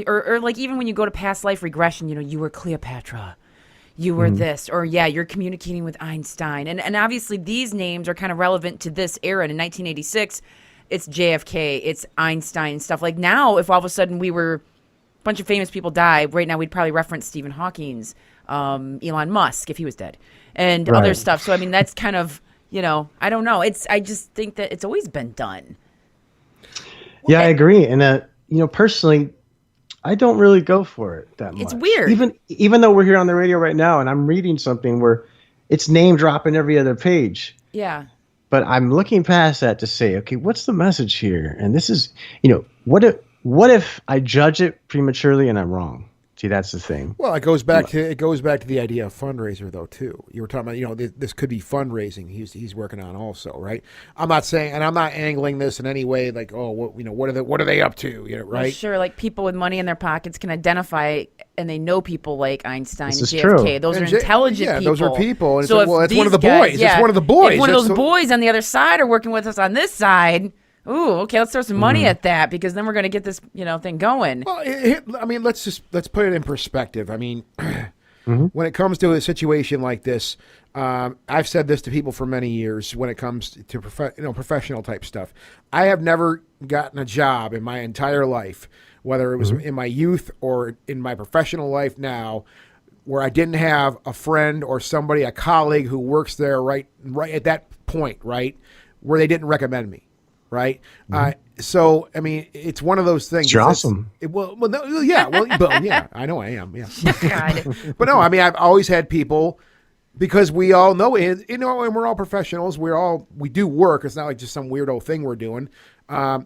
or like even when you go to past life regression, you were Cleopatra. You were this, or you're communicating with Einstein. And obviously these names are kind of relevant to this era. And in 1986, it's JFK, it's Einstein and stuff. Like now, if all of a sudden a bunch of famous people die, right now we'd probably reference Stephen Hawking's. Elon Musk if he was dead, and Right. other stuff. So I mean, that's kind of, I don't know. I just think that it's always been done. Yeah, I agree. And personally, I don't really go for it that much. It's weird. Even though we're here on the radio right now and I'm reading something where it's name dropping every other page. Yeah. But I'm looking past that to say, okay, what's the message here? And this is, what if I judge it prematurely and I'm wrong? See, that's the thing. Well, it goes back to the idea of fundraiser, though, too. You were talking about, this could be fundraising. He's working on also, right? I'm not saying, and I'm not angling this in any way, like, oh, what are they up to, right? Well, sure, like people with money in their pockets can identify, and they know people like Einstein and This is JFK. true. Those And are intelligent people. Yeah, those are people. And so it's one these of the guys, boys. It's one of the boys. If one of That's those boys on the other side are working with us on this side. Ooh, okay, let's throw some money at that because then we're going to get this, thing going. Well, let's put it in perspective. I mean, when it comes to a situation like this, I've said this to people for many years. When it comes to professional type stuff, I have never gotten a job in my entire life, whether it was in my youth or in my professional life now, where I didn't have a friend or somebody, a colleague who works there right at that point, right, where they didn't recommend me. Right. So, I mean, it's one of those things. You're awesome. Yeah, I know I am. Yeah. God. But no, I mean, I've always had people, because we all know it, and we're all professionals. We do work. It's not like just some weirdo thing we're doing. But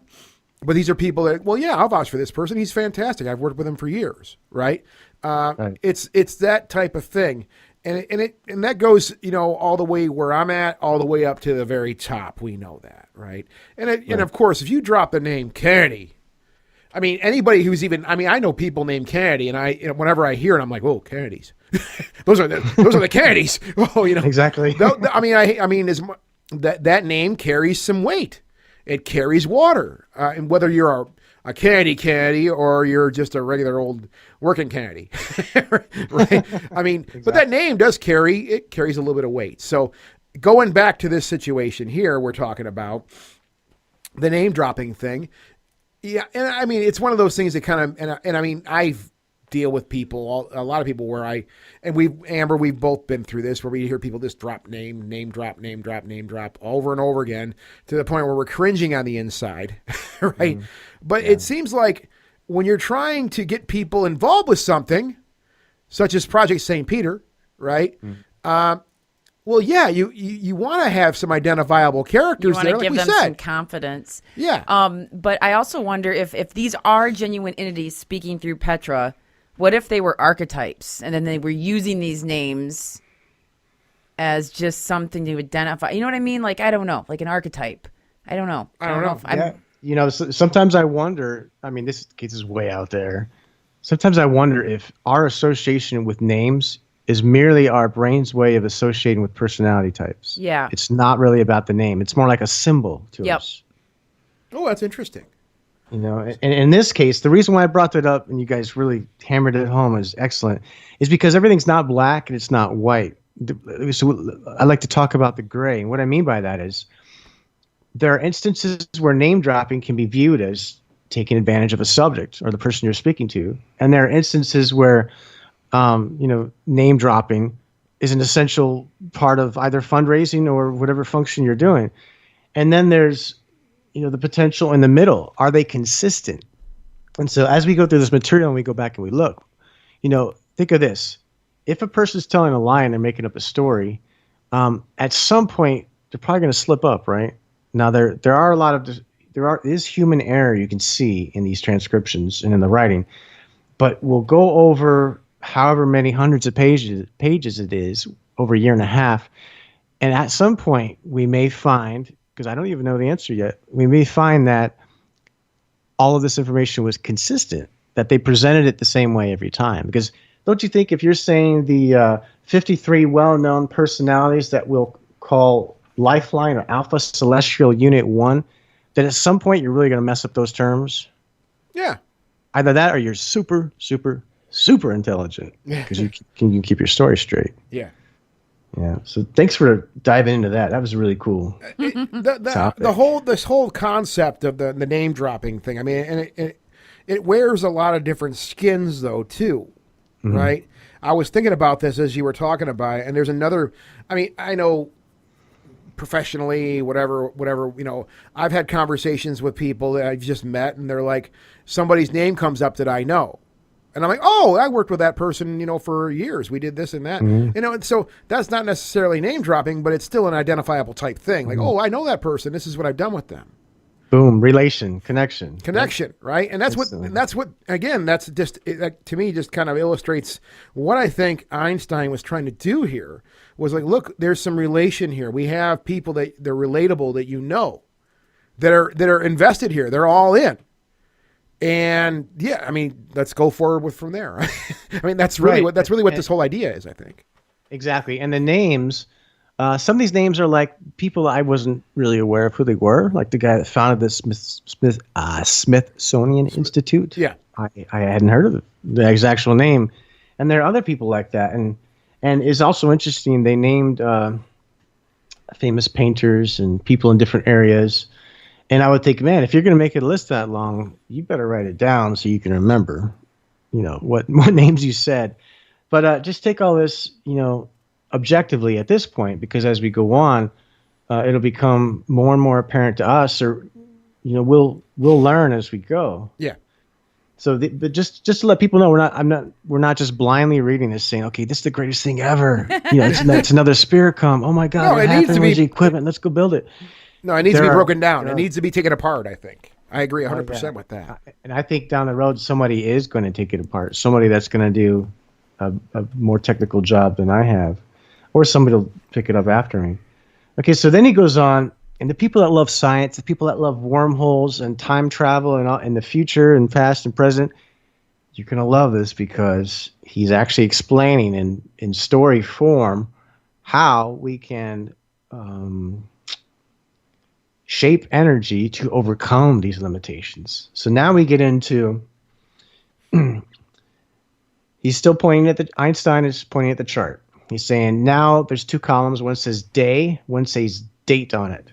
these are people that, I'll vouch for this person. He's fantastic. I've worked with him for years. Right. Right. It's that type of thing. And that goes, all the way where I'm at, all the way up to the very top. We know that, right? And of course, if you drop the name Kennedy, I mean, anybody who's I know people named Kennedy, and whenever I hear it, I'm like, oh, Kennedys, those are the Kennedys. Oh, Exactly. That name carries some weight. It carries water, and whether you're a Kennedy or you're just a regular old working Kennedy, right? I mean, exactly. But that name carries a little bit of weight. So going back to this situation here, we're talking about the name dropping thing. Yeah. And I mean, it's one of those things that kind of, and I mean, I've deal with people, a lot of people where we've both been through this, where we hear people just drop name drop over and over again to the point where we're cringing on the inside, right? But it seems like when you're trying to get people involved with something, such as Project St. Peter, right? Well, yeah, you want to have some identifiable characters there, like we said. You want to give them some confidence. Yeah. But I also wonder if these are genuine entities speaking through Petra, what if they were archetypes and then they were using these names as just something to identify? You know what I mean? Like, I don't know, like an archetype. I don't know. I don't know. Yeah. Sometimes I wonder, I mean, this case is way out there. Sometimes I wonder if our association with names is merely our brain's way of associating with personality types. Yeah. It's not really about the name. It's more like a symbol to us. Oh, that's interesting. And in this case, the reason why I brought that up and you guys really hammered it home is excellent, is because everything's not black and it's not white. So I like to talk about the gray. And what I mean by that is there are instances where name dropping can be viewed as taking advantage of a subject or the person you're speaking to. And there are instances where, name dropping is an essential part of either fundraising or whatever function you're doing. And then there's, the potential in the middle. Are they consistent? And so as we go through this material and we go back and we look, think of this. If a person's telling a lie and they're making up a story, at some point they're probably going to slip up, right? Now there is human error you can see in these transcriptions and in the writing, but we'll go over however many hundreds of pages it is over a year and a half. And at some point we may find, because I don't even know the answer yet, we may find that all of this information was consistent, that they presented it the same way every time. Because don't you think if you're saying the 53 well-known personalities that we'll call Lifeline or Alpha Celestial Unit 1, that at some point you're really going to mess up those terms? Yeah. Either that or you're super, super, super intelligent because you can keep your story straight. Yeah. Yeah. So thanks for diving into that. That was really cool. This whole concept of the name dropping thing. I mean, and it wears a lot of different skins though too. right? I was thinking about this as you were talking about it, and there's another. I mean, I know professionally, whatever, I've had conversations with people that I've just met, and they're like, somebody's name comes up that I know. And I'm like, oh, I worked with that person, for years. We did this and that. And so that's not necessarily name dropping, but it's still an identifiable type thing. Like, oh, I know that person. This is what I've done with them. Boom, relation, connection, right? And that's what again, that's just to me just kind of illustrates what I think Einstein was trying to do here. Was like, look, there's some relation here. We have people that they're relatable that are invested here. They're all in. And yeah, I mean, let's go forward from there. I mean, that's really what this whole idea is, I think. Exactly. And the names, some of these names are like people I wasn't really aware of who they were, like the guy that founded the Smithsonian Institute. Yeah. I hadn't heard of his actual name. And there are other people like that. And it's also interesting, they named famous painters and people in different areas. And I would think, man, if you're going to make a list that long, you better write it down so you can remember, what names you said. But just take all this, objectively at this point, because as we go on, it'll become more and more apparent to us, or, we'll learn as we go. Yeah. So, but just to let people know, we're not just blindly reading this, saying, okay, this is the greatest thing ever. It's another spirit come. Oh my God, it needs to be equipment. Let's go build it. No, it needs to be broken down. It needs to be taken apart, I think. I agree 100% with that. And I think down the road, somebody is going to take it apart. Somebody that's going to do a more technical job than I have. Or somebody will pick it up after me. Okay, so then he goes on, and the people that love science, the people that love wormholes and time travel and the future and past and present, you're going to love this because he's actually explaining in story form how we can shape energy to overcome these limitations. So now we get into, Einstein is pointing at the chart. He's saying now there's two columns. One says day, one says date on it.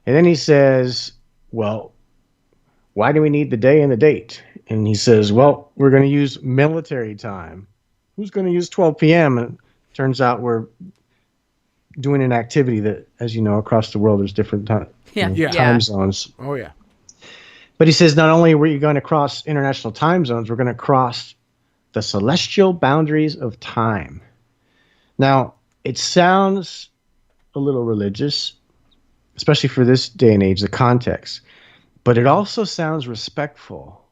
And then he says, well, why do we need the day and the date? And he says, well, we're going to use military time. Who's going to use 12 p.m.? And it turns out we're doing an activity that, as you know, across the world, there's different time zones. Oh, yeah. But he says not only are we going to cross international time zones, we're going to cross the celestial boundaries of time. Now, it sounds a little religious, especially for this day and age, the context. But it also sounds respectful.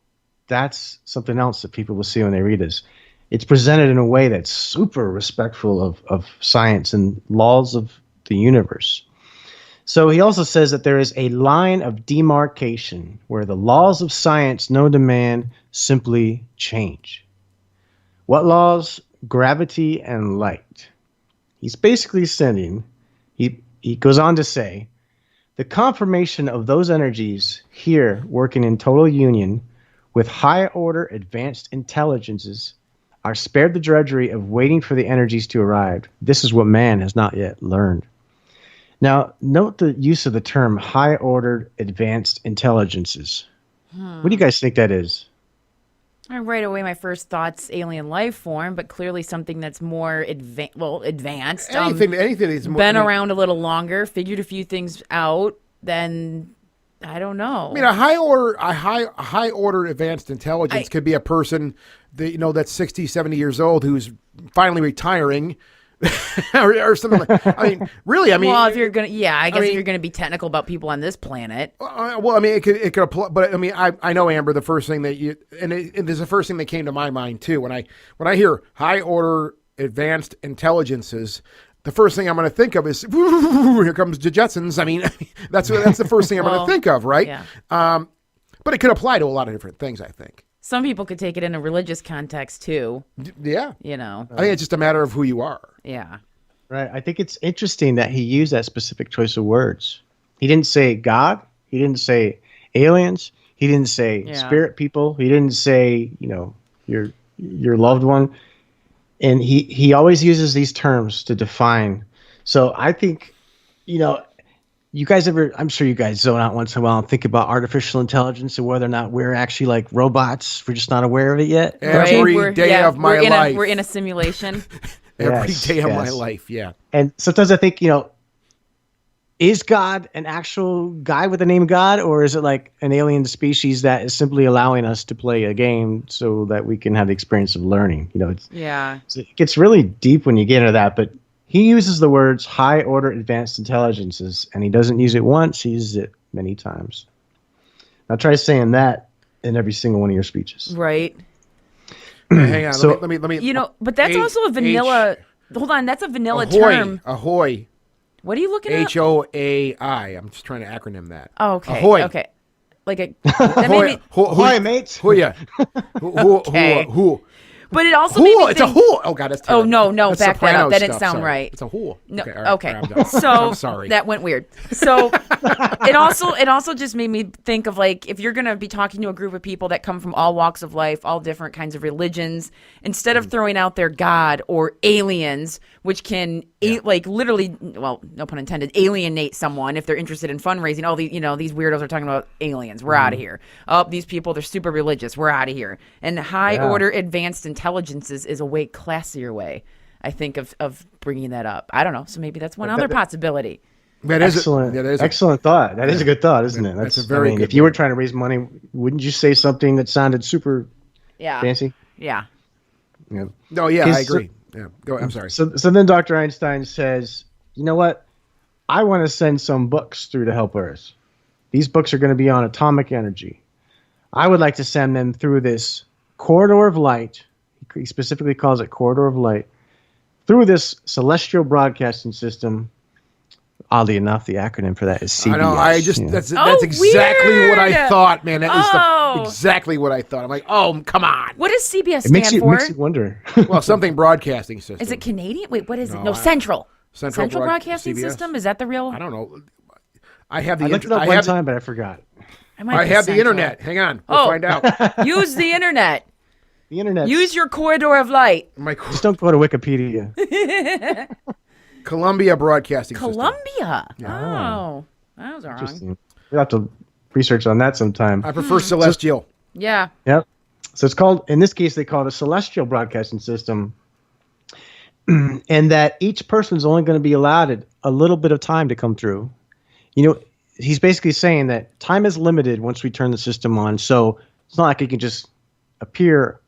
That's something else that people will see when they read this. It's presented in a way that's super respectful of science and laws of the universe. So he also says that there is a line of demarcation where the laws of science no demand simply change. What laws? Gravity and light. He's basically saying, he goes on to say, the confirmation of those energies here working in total union with high-order advanced intelligences are spared the drudgery of waiting for the energies to arrive. This is what man has not yet learned. Now, note the use of the term high-ordered advanced intelligences. What do you guys think that is? Right away, my first thought's alien life form, but clearly something that's more advanced. Anything that's more, been around a little longer, figured a few things out. Then I don't know. I mean, a high order advanced intelligence could be a person that that's 60, 70 years old who's finally retiring. or something like. I mean, really. I mean, well, if you're gonna, if you're gonna be technical about people on this planet. Well, I mean, it could apply, but I mean, I know, Amber, the first thing that you and there's the first thing that came to my mind too when I hear high order advanced intelligences. The first thing I'm going to think of is here comes the Jetsons. I mean, that's the first thing I'm going to think of, right? Yeah. But it could apply to a lot of different things, I think. Some people could take it in a religious context too. Yeah. I think it's just a matter of who you are. Yeah. Right. I think it's interesting that he used that specific choice of words. He didn't say God. He didn't say aliens. He didn't say spirit people. He didn't say, your loved one. And he always uses these terms to define. So I think, you guys ever, I'm sure you guys zone out once in a while and think about artificial intelligence and whether or not we're actually like robots. We're just not aware of it yet. Every day of my life. We're in a simulation. Every Yes, day of my yes. life, yeah. And sometimes I think, is God an actual guy with the name God, or is it like an alien species that is simply allowing us to play a game so that we can have the experience of learning? It gets really deep when you get into that, but he uses the words high order advanced intelligences, and he doesn't use it once, he uses it many times. Now try saying that in every single one of your speeches. Right. Hang on, So- let me But that's also a vanilla. Hold on, that's a vanilla ahoy, term. ahoy, What are you looking at? HOAI. I'm just trying to acronym that. Oh, okay. Ahoy. Okay. Like a. That made me, Ahoy, mates. Who ya? Okay. Who? but it also made Who? me It's a think, who? Oh God, that's terrible. no, That's back that up. Sopranos That didn't stuff, sound sorry. right. It's a who. No, Okay. All right, okay. all right, I'm done. So I'm sorry. that went weird. So it also just made me think of like if you're gonna be talking to a group of people that come from all walks of life, all different kinds of religions, instead of throwing out their God or aliens, which can like literally, well, no pun intended, alienate someone if they're interested in fundraising. Oh, these weirdos are talking about aliens. We're out of here. Oh, these people, they're super religious. We're out of here. And high order advanced intelligences is a way classier way, I think, of bringing that up. I don't know. So maybe that's one other possibility. That is Excellent. that is Excellent thought. That is a good thought, isn't it? That's a very good if you were thought. trying to raise money, wouldn't you say something that sounded super Yeah. fancy? Yeah. Yeah. No, yeah, I His- agree. Yeah, go. I'm sorry. So then Dr. Einstein says, you know what? I want to send some books through to help Earth. These books are going to be on atomic energy. I would like to send them through this corridor of light. He specifically calls it corridor of light. Through this celestial broadcasting system. Oddly enough, the acronym for that is CBS. I know. I just you know. that's Oh, exactly what I weird. thought, man. That is Oh. exactly what I thought. I'm like, oh, come on. What does CBS It makes stand you, for? makes you wonder. Well, something broadcasting system. Is it Canadian? Wait, what is it? No, No, Central. Central Broadcasting CBS? System? Is that the real? I don't know. I have the I looked it up I one have, time, but I forgot. It might I be have the Central. internet. Hang on. We'll Oh. find out. Use the internet. The internet. Use your corridor of light. My Just don't go to Wikipedia. Columbia Broadcasting System. Columbia. Oh, that was wrong. Interesting. We'll have to research on that sometime. I prefer Celestial. Yeah. Yep. So it's called, in this case, they call it a celestial broadcasting system. And that each person's only going to be allotted a little bit of time to come through. You know, he's basically saying that time is limited once we turn the system on. So it's not like you can just appear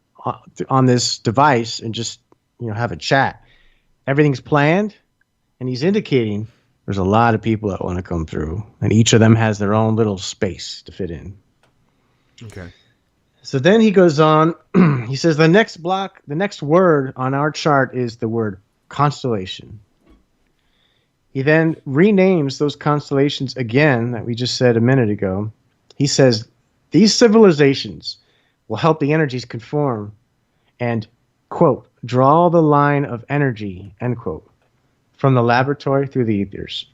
on this device and just, have a chat. Everything's planned. And he's indicating there's a lot of people that want to come through. And each of them has their own little space to fit in. Okay. So then he goes on, he says the next word on our chart is the word constellation. He then renames those constellations again that we just said a minute ago. He says these civilizations will help the energies conform and, quote, draw the line of energy, end quote, from the laboratory through the ethers.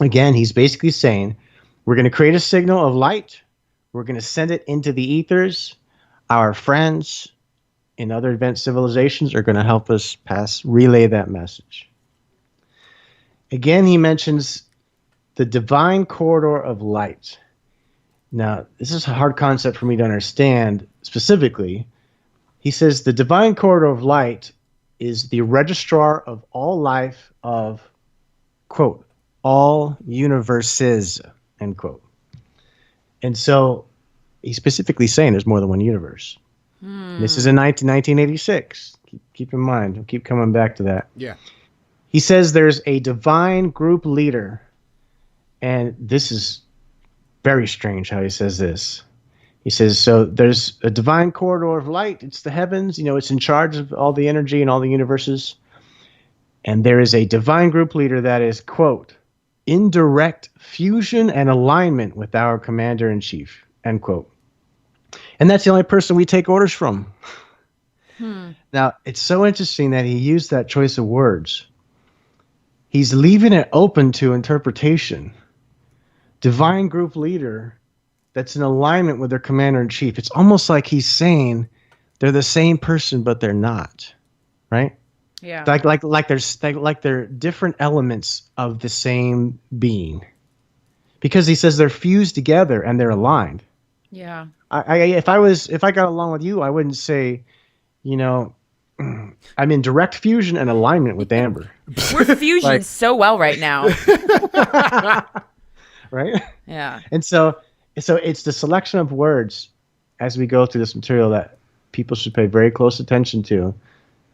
Again, he's basically saying we're going to create a signal of light. We're going to send it into the ethers. Our friends in other advanced civilizations are going to help us relay that message. Again, he mentions the divine corridor of light. Now, this is a hard concept for me to understand specifically. He says the divine corridor of light is the registrar of all life of, quote, all universes, end quote. And so he's specifically saying there's more than one universe. This is in 1986. Keep in mind. We'll keep coming back to that. Yeah. He says there's a divine group leader. And this is very strange how he says this. He says, so there's a divine corridor of light. It's the heavens. It's in charge of all the energy and all the universes. And there is a divine group leader that is, quote, in direct fusion and alignment with our commander-in-chief, end quote. And that's the only person we take orders from. Now, it's so interesting that he used that choice of words. He's leaving it open to interpretation. Divine group leader that's in alignment with their commander-in-chief. It's almost like he's saying they're the same person, but they're not, right? Yeah. Like they're different elements of the same being. because he says they're fused together and they're aligned. Yeah. If I got along with you, I wouldn't say, I'm in direct fusion and alignment with Amber. We're fusion so well right now. Right? Yeah. And so it's the selection of words as we go through this material that people should pay very close attention to,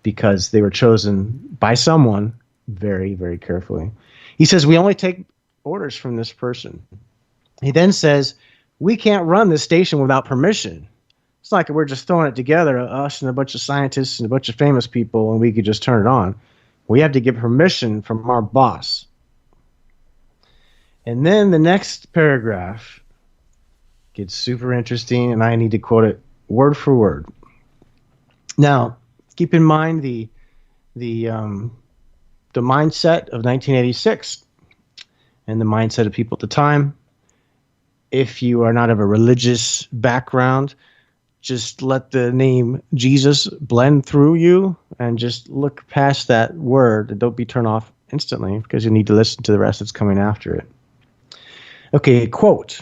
because they were chosen by someone very, very carefully. He says, we only take orders from this person. He then says, we can't run this station without permission. It's like we're just throwing it together, us and a bunch of scientists and a bunch of famous people, and we could just turn it on. We have to get permission from our boss. And then the next paragraph gets super interesting, and I need to quote it word for word. Now, keep in mind the mindset of 1986 and the mindset of people at the time. If you are not of a religious background, just let the name Jesus blend through you and just look past that word and don't be turned off instantly, because you need to listen to the rest that's coming after it. Okay, quote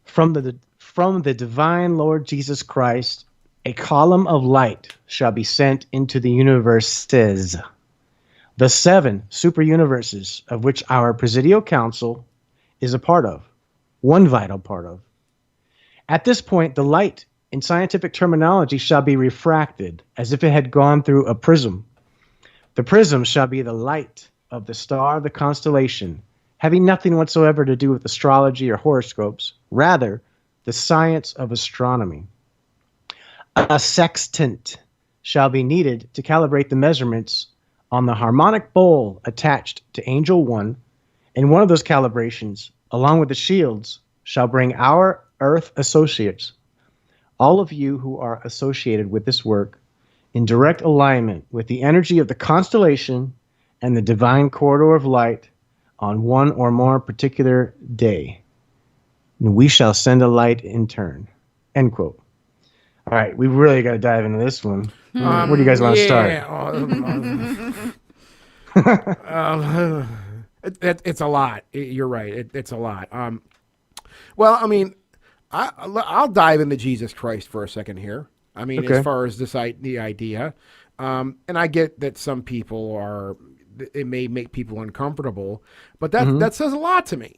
from the divine Lord Jesus Christ, a column of light shall be sent into the universes, the 7 super universes of which our Presidial Council is a part of, one vital part of. At this point, the light, in scientific terminology, shall be refracted as if it had gone through a prism. The prism shall be the light of the star of the constellation, having nothing whatsoever to do with astrology or horoscopes, rather the science of astronomy. A sextant shall be needed to calibrate the measurements on the harmonic bowl attached to Angel 1, and one of those calibrations, along with the shields, shall bring our Earth associates, all of you who are associated with this work, in direct alignment with the energy of the constellation and the divine corridor of light on one or more particular day. And we shall send a light in turn. End quote. All right, we really got to dive into this one. Where do you guys want to start? It's a lot. You're right. It's a lot. Well, I mean, I'll dive into Jesus Christ for a second here. I mean, Okay. as far as the idea, and I get that some people it may make people uncomfortable, but that says a lot to me.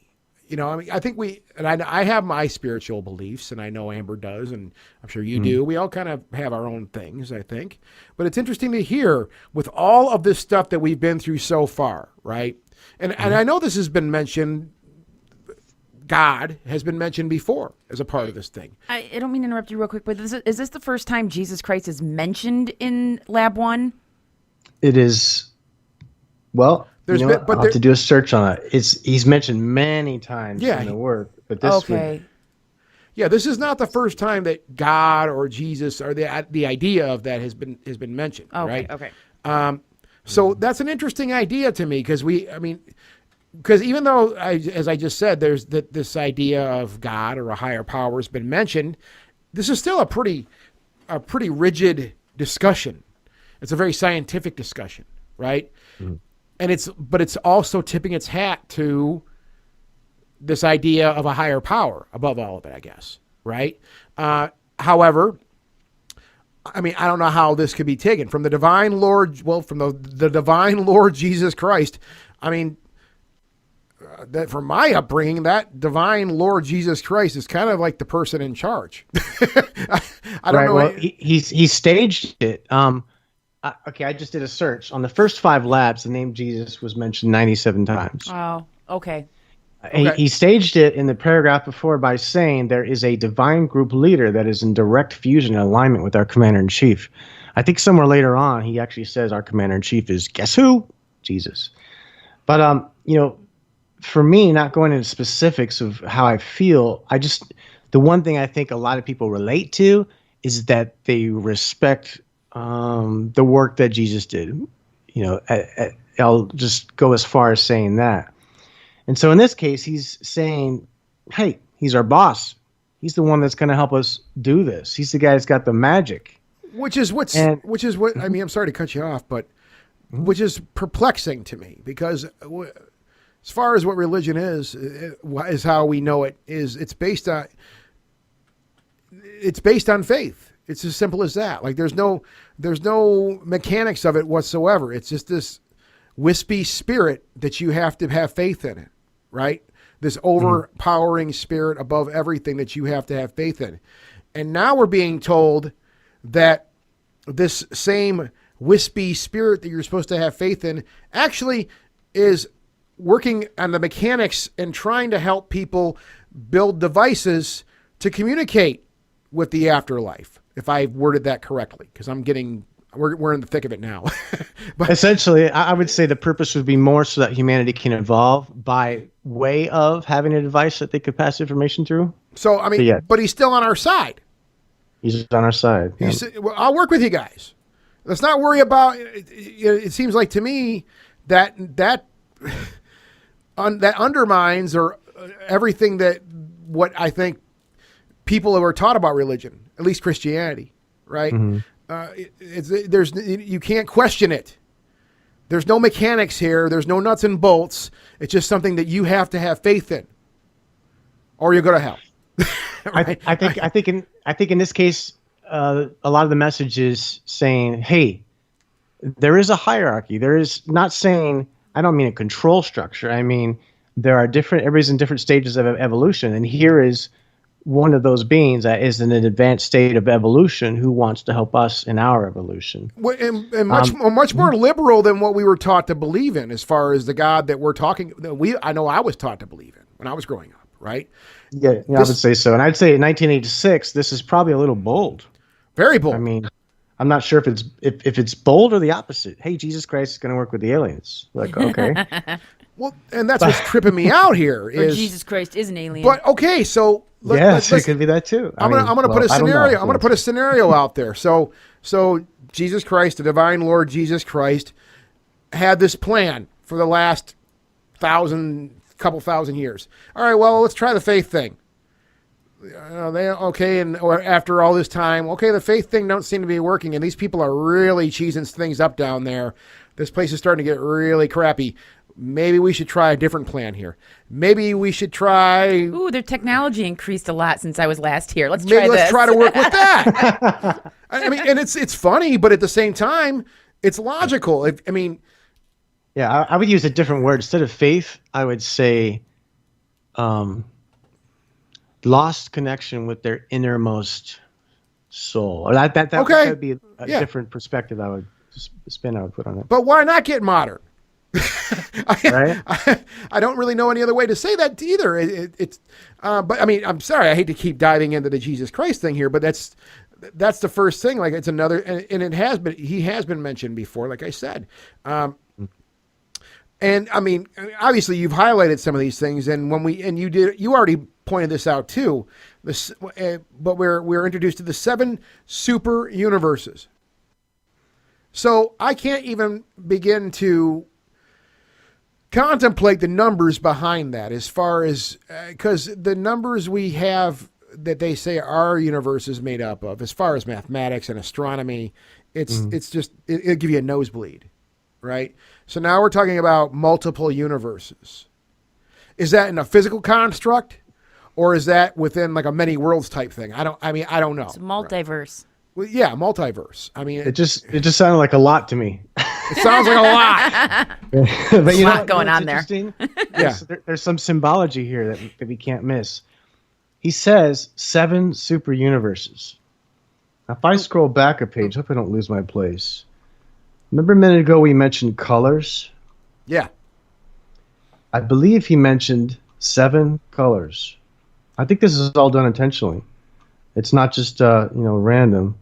I mean, I think I have my spiritual beliefs, and I know Amber does, and I'm sure you do. We all kind of have our own things, I think. But it's interesting to hear with all of this stuff that we've been through so far, right? And I know this has been mentioned. God has been mentioned before as a part of this thing. I don't mean to interrupt you real quick, but is this the first time Jesus Christ is mentioned in Lab 1? It is. Well, I'll have to do a search on it. He's mentioned many times in the work, but this Yeah, this is not the first time that God or Jesus or the idea of that has been mentioned, right? Okay. So that's an interesting idea to me, because even though, as I just said, there's this idea of God or a higher power has been mentioned, this is still a pretty rigid discussion. It's a very scientific discussion, right? Mm-hmm. And it's also tipping its hat to this idea of a higher power above all of it, I guess, right? However, I mean, I don't know how this could be taken from the divine Lord. Well, from the divine Lord Jesus Christ. I mean, that from my upbringing, that divine Lord Jesus Christ is kind of like the person in charge. I don't know. Well, he staged it. Okay, I just did a search. On the first 5 labs, the name Jesus was mentioned 97 times. Oh, okay. He staged it in the paragraph before by saying there is a divine group leader that is in direct fusion and alignment with our commander-in-chief. I think somewhere later on, he actually says our commander-in-chief is, guess who? Jesus. But, for me, not going into specifics of how I feel, the one thing I think a lot of people relate to is that they respect the work that Jesus did. I'll just go as far as saying that. And so in this case, he's saying, hey, he's our boss. He's the one that's going to help us do this. He's the guy that's got the magic. Which is what, I mean, I'm sorry to cut you off, but which is perplexing to me, because as far as what religion is how we know it is. It's based on faith. It's as simple as that. Like there's no mechanics of it whatsoever. It's just this wispy spirit that you have to have faith in it, right? This overpowering spirit above everything that you have to have faith in. And now we're being told that this same wispy spirit that you're supposed to have faith in actually is working on the mechanics and trying to help people build devices to communicate with the afterlife, if I worded that correctly, because we're in the thick of it now. But essentially, I would say the purpose would be more so that humanity can evolve by way of having a device that they could pass information through. So, I mean, but he's still on our side. He's on our side. Yeah. Well, I'll work with you guys. Let's not worry about it. It seems like to me that undermines or everything that what I think people who are taught about religion, at least Christianity, right? You can't question it. There's no mechanics here. There's no nuts and bolts. It's just something that you have to have faith in, or you go to hell. Right? I think in this case, a lot of the message is saying, hey, there is a hierarchy. There is not saying, I don't mean a control structure. I mean, there are everybody's in different stages of evolution. And here is one of those beings that is in an advanced state of evolution who wants to help us in our evolution. And much more liberal than what we were taught to believe in, as far as the God that we're talking. I know I was taught to believe in when I was growing up, right? Yeah, I would say so. And I'd say in 1986, this is probably a little bold. Very bold. I mean, I'm not sure if it's bold or the opposite. Hey, Jesus Christ is going to work with the aliens. Like, okay. Well, and that's what's tripping me out here is Jesus Christ is an alien. But okay, so it could be that too. I'm gonna put a scenario. I'm gonna put a scenario out there. So Jesus Christ, the divine Lord Jesus Christ, had this plan for the last couple thousand years. All right, well, let's try the faith thing. Or after all this time, the faith thing don't seem to be working, and these people are really cheesing things up down there. This place is starting to get really crappy. Maybe we should try a different plan here. Maybe we should try. Ooh, their technology increased a lot since I was last here. Let's try to work with that. I mean, and it's funny, but at the same time, it's logical. Yeah, I would use a different word. Instead of faith, I would say lost connection with their innermost soul. Or that would be a different perspective I would put on it. But why not get modern? Right? I don't really know any other way to say that either. But I mean, I'm sorry. I hate to keep diving into the Jesus Christ thing here, but that's the first thing. Like it's another, and he has been mentioned before, like I said. And I mean, obviously you've highlighted some of these things, and you already pointed this out too. But we're introduced to the 7 super universes. So I can't even begin to contemplate the numbers behind that, as far as because the numbers we have that they say our universe is made up of, as far as mathematics and astronomy, it's just it'll give you a nosebleed, right? So now we're talking about multiple universes. Is that in a physical construct, or is that within like a many worlds type thing? I don't know. It's multiverse. Well, yeah, multiverse. I mean, it just sounded like a lot to me. It sounds like a lot. But a lot going on there. Yeah, there's some symbology here that we can't miss. He says 7 super universes. Now, if I scroll back a page, hope I don't lose my place. Remember a minute ago we mentioned colors? Yeah. I believe he mentioned 7 colors. I think this is all done intentionally. It's not just random.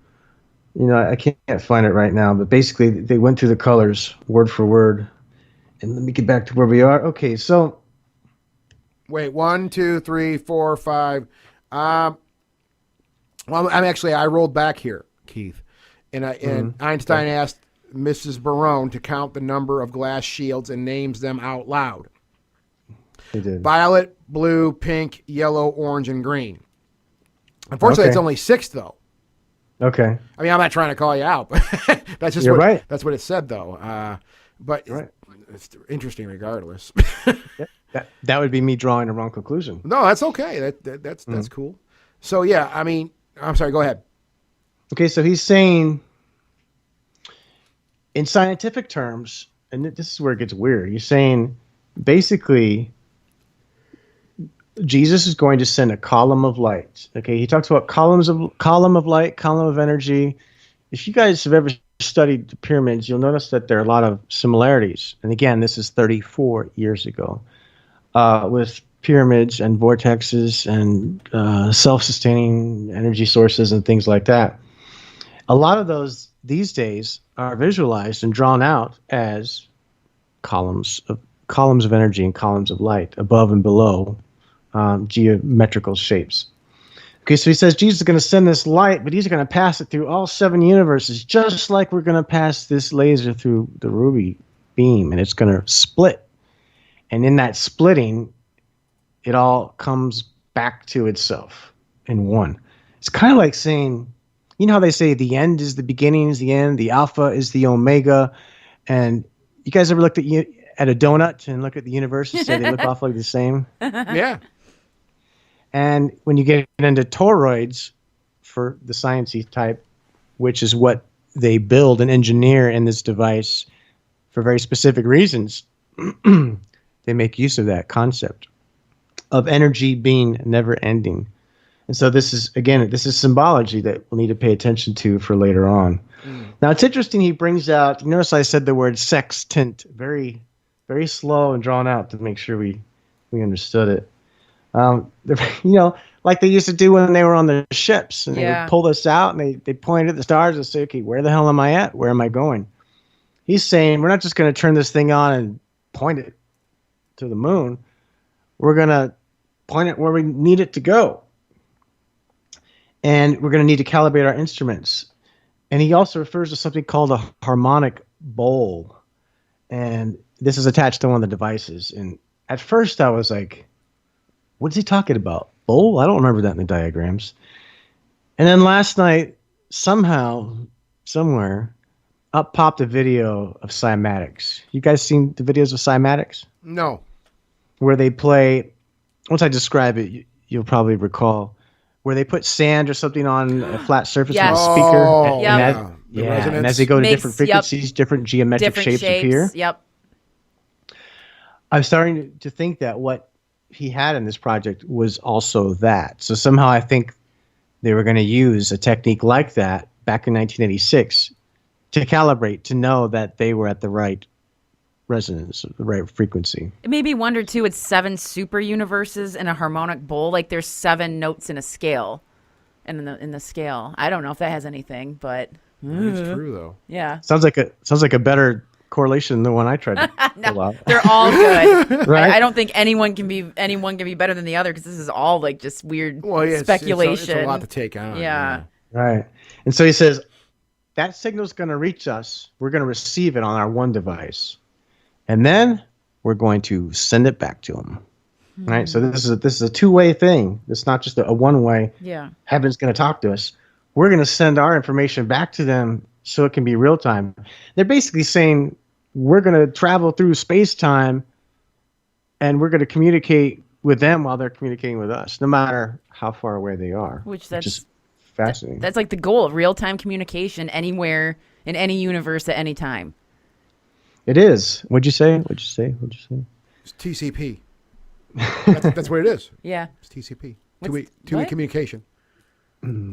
I can't find it right now, but basically they went through the colors word for word. And let me get back to where we are. Okay, so wait, 1, 2, 3, 4, 5. I rolled back here, Keith, and Einstein asked Mrs. Barone to count the number of glass shields and names them out loud. He did. Violet, blue, pink, yellow, orange, and green. Unfortunately, It's only 6 though. Okay. I mean, I'm not trying to call you out, but that's just You're right. That's what it said though. But Right. it's interesting regardless. That would be me drawing a wrong conclusion. No, that's okay. That's cool. So yeah, I mean, I'm sorry. Go ahead. Okay, so he's saying, in scientific terms, and this is where it gets weird. He's saying, basically, Jesus is going to send a column of light. Okay, he talks about column of light, column of energy. If you guys have ever studied the pyramids, you'll notice that there are a lot of similarities. And again, this is 34 years ago, with pyramids and vortexes and self-sustaining energy sources and things like that. A lot of those these days are visualized and drawn out as columns of energy and columns of light above and below, geometrical shapes. Okay, so he says Jesus is going to send this light, but he's going to pass it through all 7 universes, just like we're going to pass this laser through the ruby beam, and it's going to split. And in that splitting, it all comes back to itself in one. It's kind of like saying, you know how they say the end is the beginning is the end, the alpha is the omega, and you guys ever looked at a donut and look at the universe and say they look awfully the same? Yeah. And when you get into toroids, for the sciencey type, which is what they build and engineer in this device for very specific reasons, they make use of that concept of energy being never ending. And so this is symbology that we'll need to pay attention to for later on. Now it's interesting he brings out, you notice I said the word sextant, very, very slow and drawn out to make sure we understood it. Like they used to do when they were on the ships, and they would pull this out and they point at the stars and say, okay, where the hell am I at? Where am I going? He's saying, we're not just going to turn this thing on and point it to the moon. We're going to point it where we need it to go. And we're going to need to calibrate our instruments. And he also refers to something called a harmonic bowl. And this is attached to one of the devices. And at first I was like, what is he talking about? Bowl? I don't remember that in the diagrams. And then last night, somehow, somewhere, up popped a video of cymatics. You guys seen the videos of cymatics? No. Where they play, once I describe it, you'll probably recall, where they put sand or something on a flat surface with a speaker. Oh, and as they go to different frequencies, different geometric shapes appear. Yep. I'm starting to think that what he had in this project was also that. So somehow I think they were going to use a technique like that back in 1986 to calibrate, to know that they were at the right resonance, the right frequency. It made me wonder too, it's 7 super universes in a harmonic bowl. Like there's 7 notes in a scale. And in the scale. I don't know if that has anything, but It's true though. yeah. Sounds like a better correlation than the one I tried to pull out. They're all good. Right? I don't think anyone can be better than the other, because this is all like just weird speculation. It's a lot to take on. Yeah. Right. And so he says, that signal's going to reach us. We're going to receive it on our one device. And then we're going to send it back to him. Right? So this is a two-way thing. It's not just a one-way. Yeah. Heaven's going to talk to us. We're going to send our information back to them so it can be real time. They're basically saying we're going to travel through space-time and we're going to communicate with them while they're communicating with us, no matter how far away they are. Which is fascinating. That's like the goal of real-time communication anywhere in any universe at any time. It is. What'd you say? It's TCP. That's what it is. Yeah. It's TCP. What's- Two-way what? communication.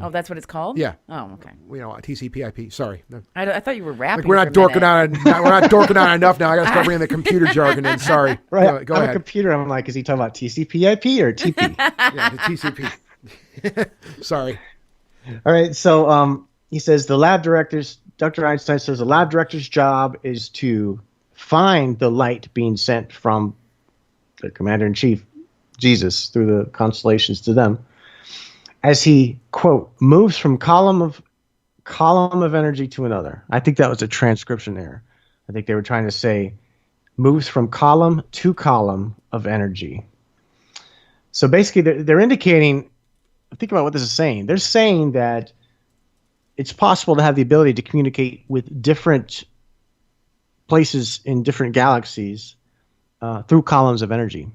Oh, that's what it's called? Yeah. Oh, okay. TCP/IP. Sorry. I thought you were rapping. Like we're not dorking on. We're not dorking on enough now. I got to start bringing the computer jargon in. Sorry. Right. Go I'm ahead. a computer. I'm like, is he talking about TCP/IP or TP? Yeah, the TCP. Sorry. All right. So he says the lab directors, Dr. Einstein says the lab director's job is to find the light being sent from the commander-in-chief, Jesus, through the constellations to them, as he, quote, moves from column of energy to another. I think that was a transcription error. I think they were trying to say moves from column to column of energy. So basically they're indicating, think about what this is saying. They're saying that it's possible to have the ability to communicate with different places in different galaxies through columns of energy.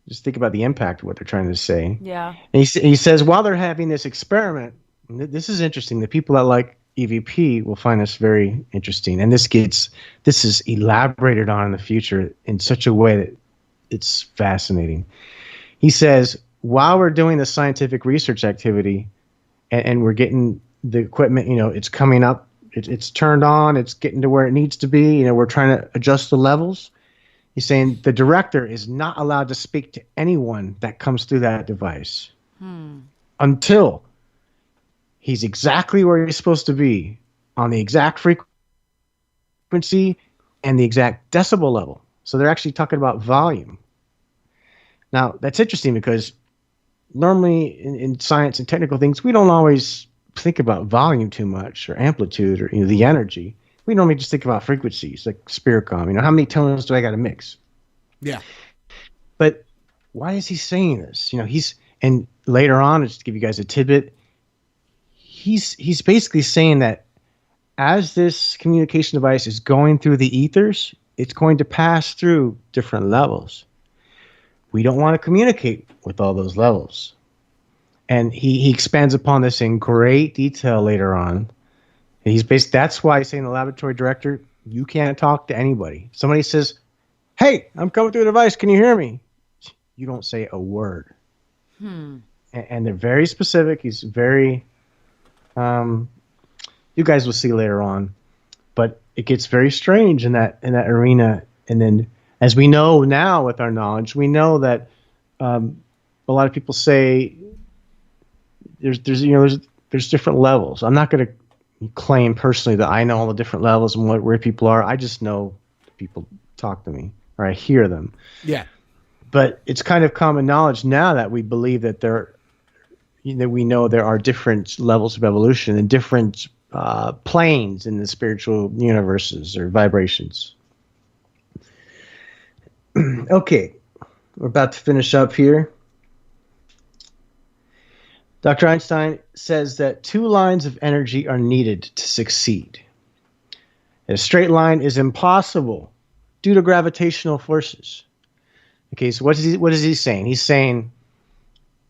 Just think about the impact of what they're trying to say. Yeah. And he says, while they're having this experiment, and this is interesting. The people that like EVP will find this very interesting. And this is elaborated on in the future in such a way that it's fascinating. He says, while we're doing the scientific research activity and we're getting the equipment, it's coming up, it's turned on, it's getting to where it needs to be, we're trying to adjust the levels. He's saying the director is not allowed to speak to anyone that comes through that device until he's exactly where he's supposed to be on the exact frequency and the exact decibel level. So they're actually talking about volume. Now, that's interesting because normally in science and technical things, we don't always think about volume too much or amplitude or the energy. We normally just think about frequencies like Spiricom. How many tones do I got to mix? Yeah. But why is he saying this? And later on, just to give you guys a tidbit, he's basically saying that as this communication device is going through the ethers, it's going to pass through different levels. We don't want to communicate with all those levels. And he expands upon this in great detail later on. That's why he's saying the laboratory director, you can't talk to anybody. Somebody says, hey, I'm coming through the device. Can you hear me? You don't say a word. And they're very specific. He's very, you guys will see later on, but it gets very strange in that arena. And then as we know now with our knowledge, we know that a lot of people say there's different levels. I'm not going to claim personally that I know all the different levels and where people are. I just know people talk to me or I hear them. Yeah. But it's kind of common knowledge now that we believe that we know there are different levels of evolution and different planes in the spiritual universes or vibrations. Okay, we're about to finish up here. Dr. Einstein says that 2 lines of energy are needed to succeed. A straight line is impossible due to gravitational forces. Okay, so what is he saying? He's saying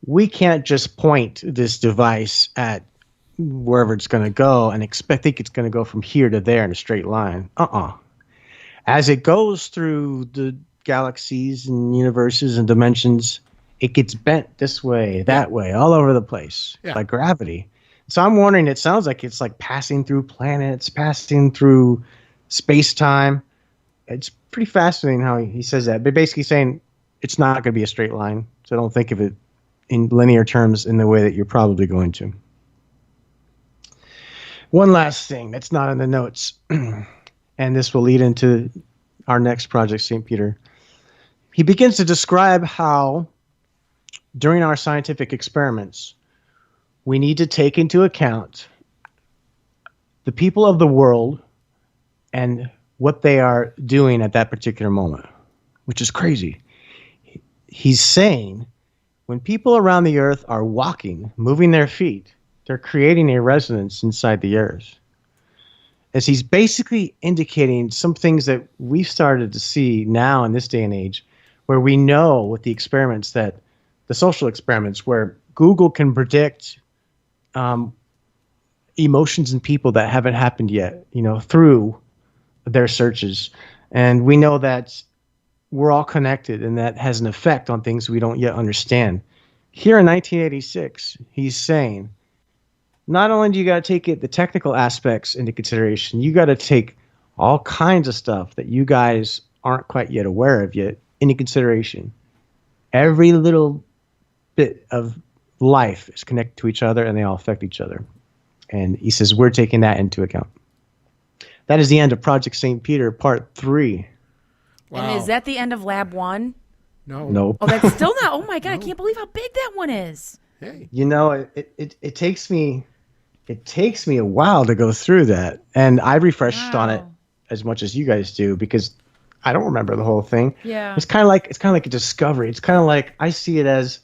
we can't just point this device at wherever it's going to go and think it's going to go from here to there in a straight line. As it goes through the galaxies and universes and dimensions, it gets bent this way, that way, all over the place by gravity. So I'm wondering, it sounds like it's like passing through planets, passing through space-time. It's pretty fascinating how he says that. But basically saying it's not going to be a straight line. So don't think of it in linear terms in the way that you're probably going to. One last thing that's not in the notes, and this will lead into our next project, St. Peter. He begins to describe how during our scientific experiments, we need to take into account the people of the world and what they are doing at that particular moment, which is crazy. He's saying when people around the earth are walking, moving their feet, they're creating a resonance inside the earth. As he's basically indicating some things that we've started to see now in this day and age, where we know with the experiments that the social experiments where Google can predict emotions in people that haven't happened yet, through their searches. And we know that we're all connected and that has an effect on things we don't yet understand. Here in 1986, he's saying, not only do you got to take the technical aspects into consideration, you got to take all kinds of stuff that you guys aren't quite yet aware of yet into consideration. Every little bit of life is connected to each other and they all affect each other. And he says we're taking that into account. That is the end of Project St. Peter, Part 3. Wow. And is that the end of Lab 1? No. Nope. Oh, that's still not. Oh, my God. I can't believe how big that one is. Hey. It takes me a while to go through that. And I refreshed on it as much as you guys do because I don't remember the whole thing. Yeah. It's kind of like a discovery. It's kind of like I see it as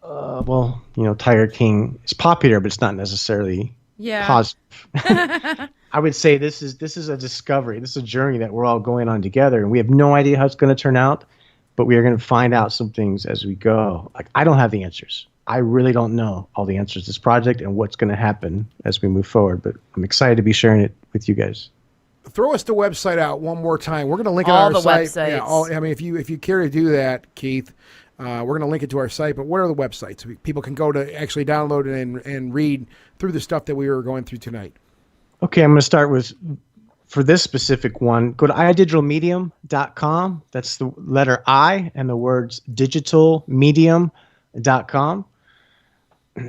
Tiger King is popular, but it's not necessarily Yeah. positive. I would say this is a discovery. This is a journey that we're all going on together, and we have no idea how it's going to turn out, but we are going to find out some things as we go. Like, I don't have the answers. I really don't know all the answers to this project and what's going to happen as we move forward, but I'm excited to be sharing it with you guys. Throw us the website out one more time. We're going to link it All on our the site. websites. Yeah, I mean, if you care to do that, Keith, we're going to link it to our site. But what are the websites? People can go to actually download it and read through the stuff that we were going through tonight. Okay, I'm going to start with, for this specific one, go to idigitalmedium.com. That's the letter I and the words digitalmedium.com.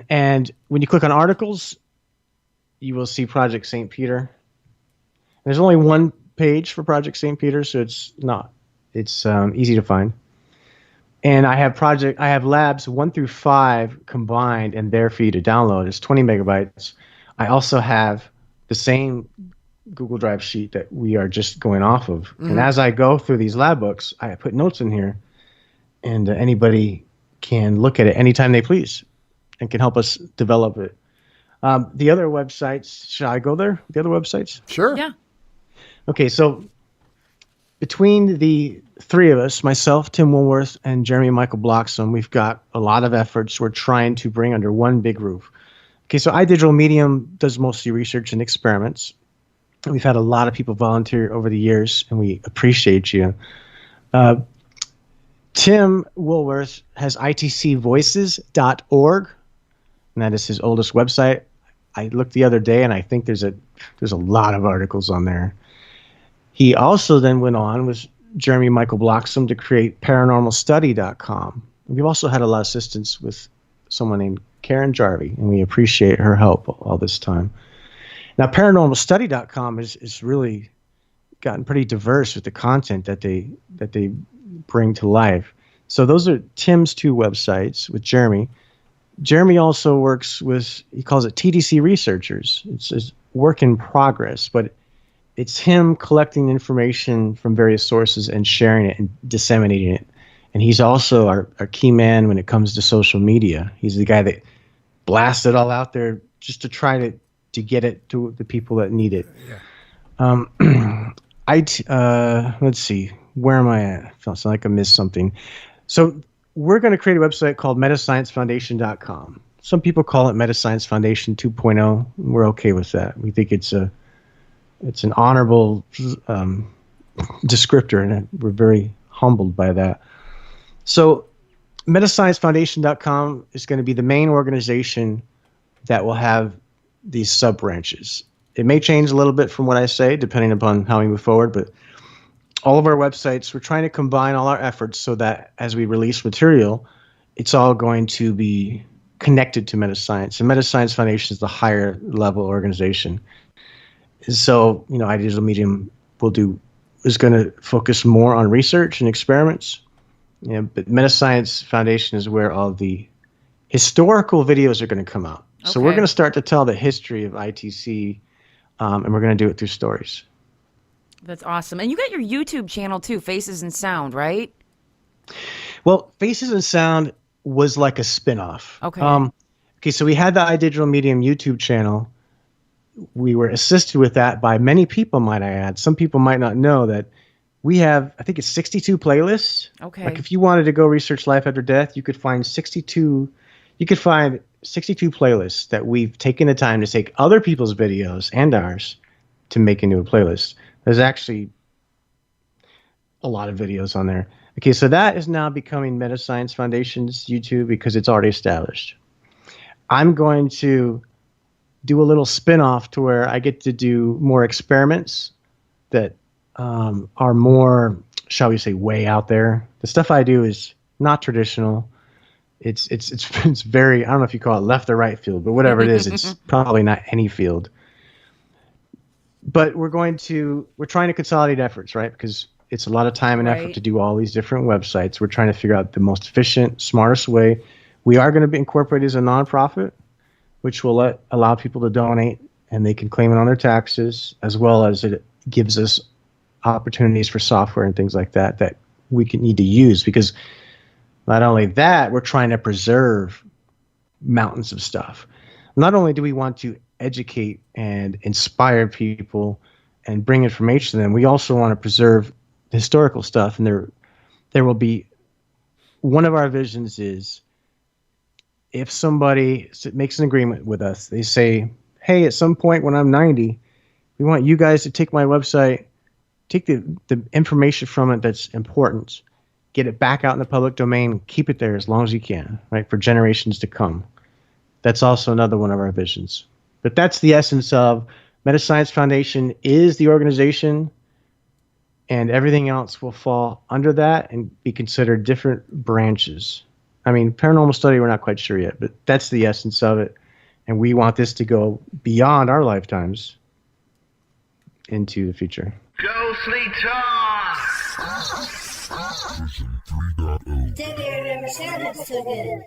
And when you click on articles, you will see Project St. Peter. There's only one page for Project St. Peter, so it's easy to find. And I have labs 1 through 5 combined and there for you to download. It's 20 megabytes. I also have the same Google Drive sheet that we are just going off of. Mm-hmm. And as I go through these lab books, I put notes in here, and anybody can look at it anytime they please and can help us develop it. The other websites, should I go there? The other websites? Sure. Yeah. Okay, so between the three of us, myself, Tim Woolworth, and Jeremy Michael Bloxham, we've got a lot of efforts we're trying to bring under one big roof. Okay, so iDigital Medium does mostly research and experiments. We've had a lot of people volunteer over the years, and we appreciate you. Tim Woolworth has itcvoices.org, and that is his oldest website. I looked the other day, and I think there's a lot of articles on there. He also then went on with Jeremy Michael Bloxham to create paranormalstudy.com. We've also had a lot of assistance with someone named Karen Jarvie, and we appreciate her help all this time. Now, paranormalstudy.com is really gotten pretty diverse with the content that they bring to life. So those are Tim's two websites with Jeremy. Jeremy also works with, he calls it TDC Researchers. It's a work in progress, but it's him collecting information from various sources and sharing it and disseminating it. And he's also our key man when it comes to social media. He's the guy that blasts it all out there just to try to get it to the people that need it. Yeah. Let's see, where am I at? I feel like I missed something. So we're going to create a website called metasciencefoundation.com. Some people call it Metascience Foundation 2.0. We're okay with that. We think it's an honorable descriptor, and we're very humbled by that. So metasciencefoundation.com is going to be the main organization that will have these sub-branches. It may change a little bit from what I say, depending upon how we move forward, but all of our websites, we're trying to combine all our efforts so that as we release material, it's all going to be connected to Metascience. And Metascience Foundation is the higher level organization. So, iDigital Medium is going to focus more on research and experiments. But Metascience Foundation is where all the historical videos are going to come out. Okay. So we're going to start to tell the history of ITC, and we're going to do it through stories. That's awesome. And you got your YouTube channel too, Faces and Sound, right? Well, Faces and Sound was like a spinoff. Okay. Okay, so we had the iDigital Medium YouTube channel. We were assisted with that by many people, might I add. Some people might not know that we have, I think it's 62 playlists. Okay. Like if you wanted to go research life after death, you could find 62 playlists that we've taken the time to take other people's videos and ours to make into a playlist. There's actually a lot of videos on there. Okay, so that is now becoming Metascience Foundation's YouTube because it's already established. I'm going to do a little spin-off to where I get to do more experiments that are more, shall we say, way out there. The stuff I do is not traditional. It's very, I don't know if you call it left or right field, but whatever it is, it's probably not any field. But we're trying to consolidate efforts, right? Because it's a lot of time and effort to do all these different websites. We're trying to figure out the most efficient, smartest way. We are going to be incorporated as a nonprofit, which will allow people to donate, and they can claim it on their taxes, as well as it gives us opportunities for software and things like that we need to use. Because not only that, we're trying to preserve mountains of stuff. Not only do we want to educate and inspire people and bring information to them, we also want to preserve historical stuff. And there will be, one of our visions is, if somebody makes an agreement with us, they say, hey, at some point when I'm 90, we want you guys to take my website, take the information from it that's important, get it back out in the public domain, keep it there as long as you can, right, for generations to come. That's also another one of our visions. But that's the essence of Metascience Foundation is the organization, and everything else will fall under that and be considered different branches. I mean, paranormal study, we're not quite sure yet, but that's the essence of it. And we want this to go beyond our lifetimes into the future. Ghostly Talk! Version 3.0. Did they never sounded so good?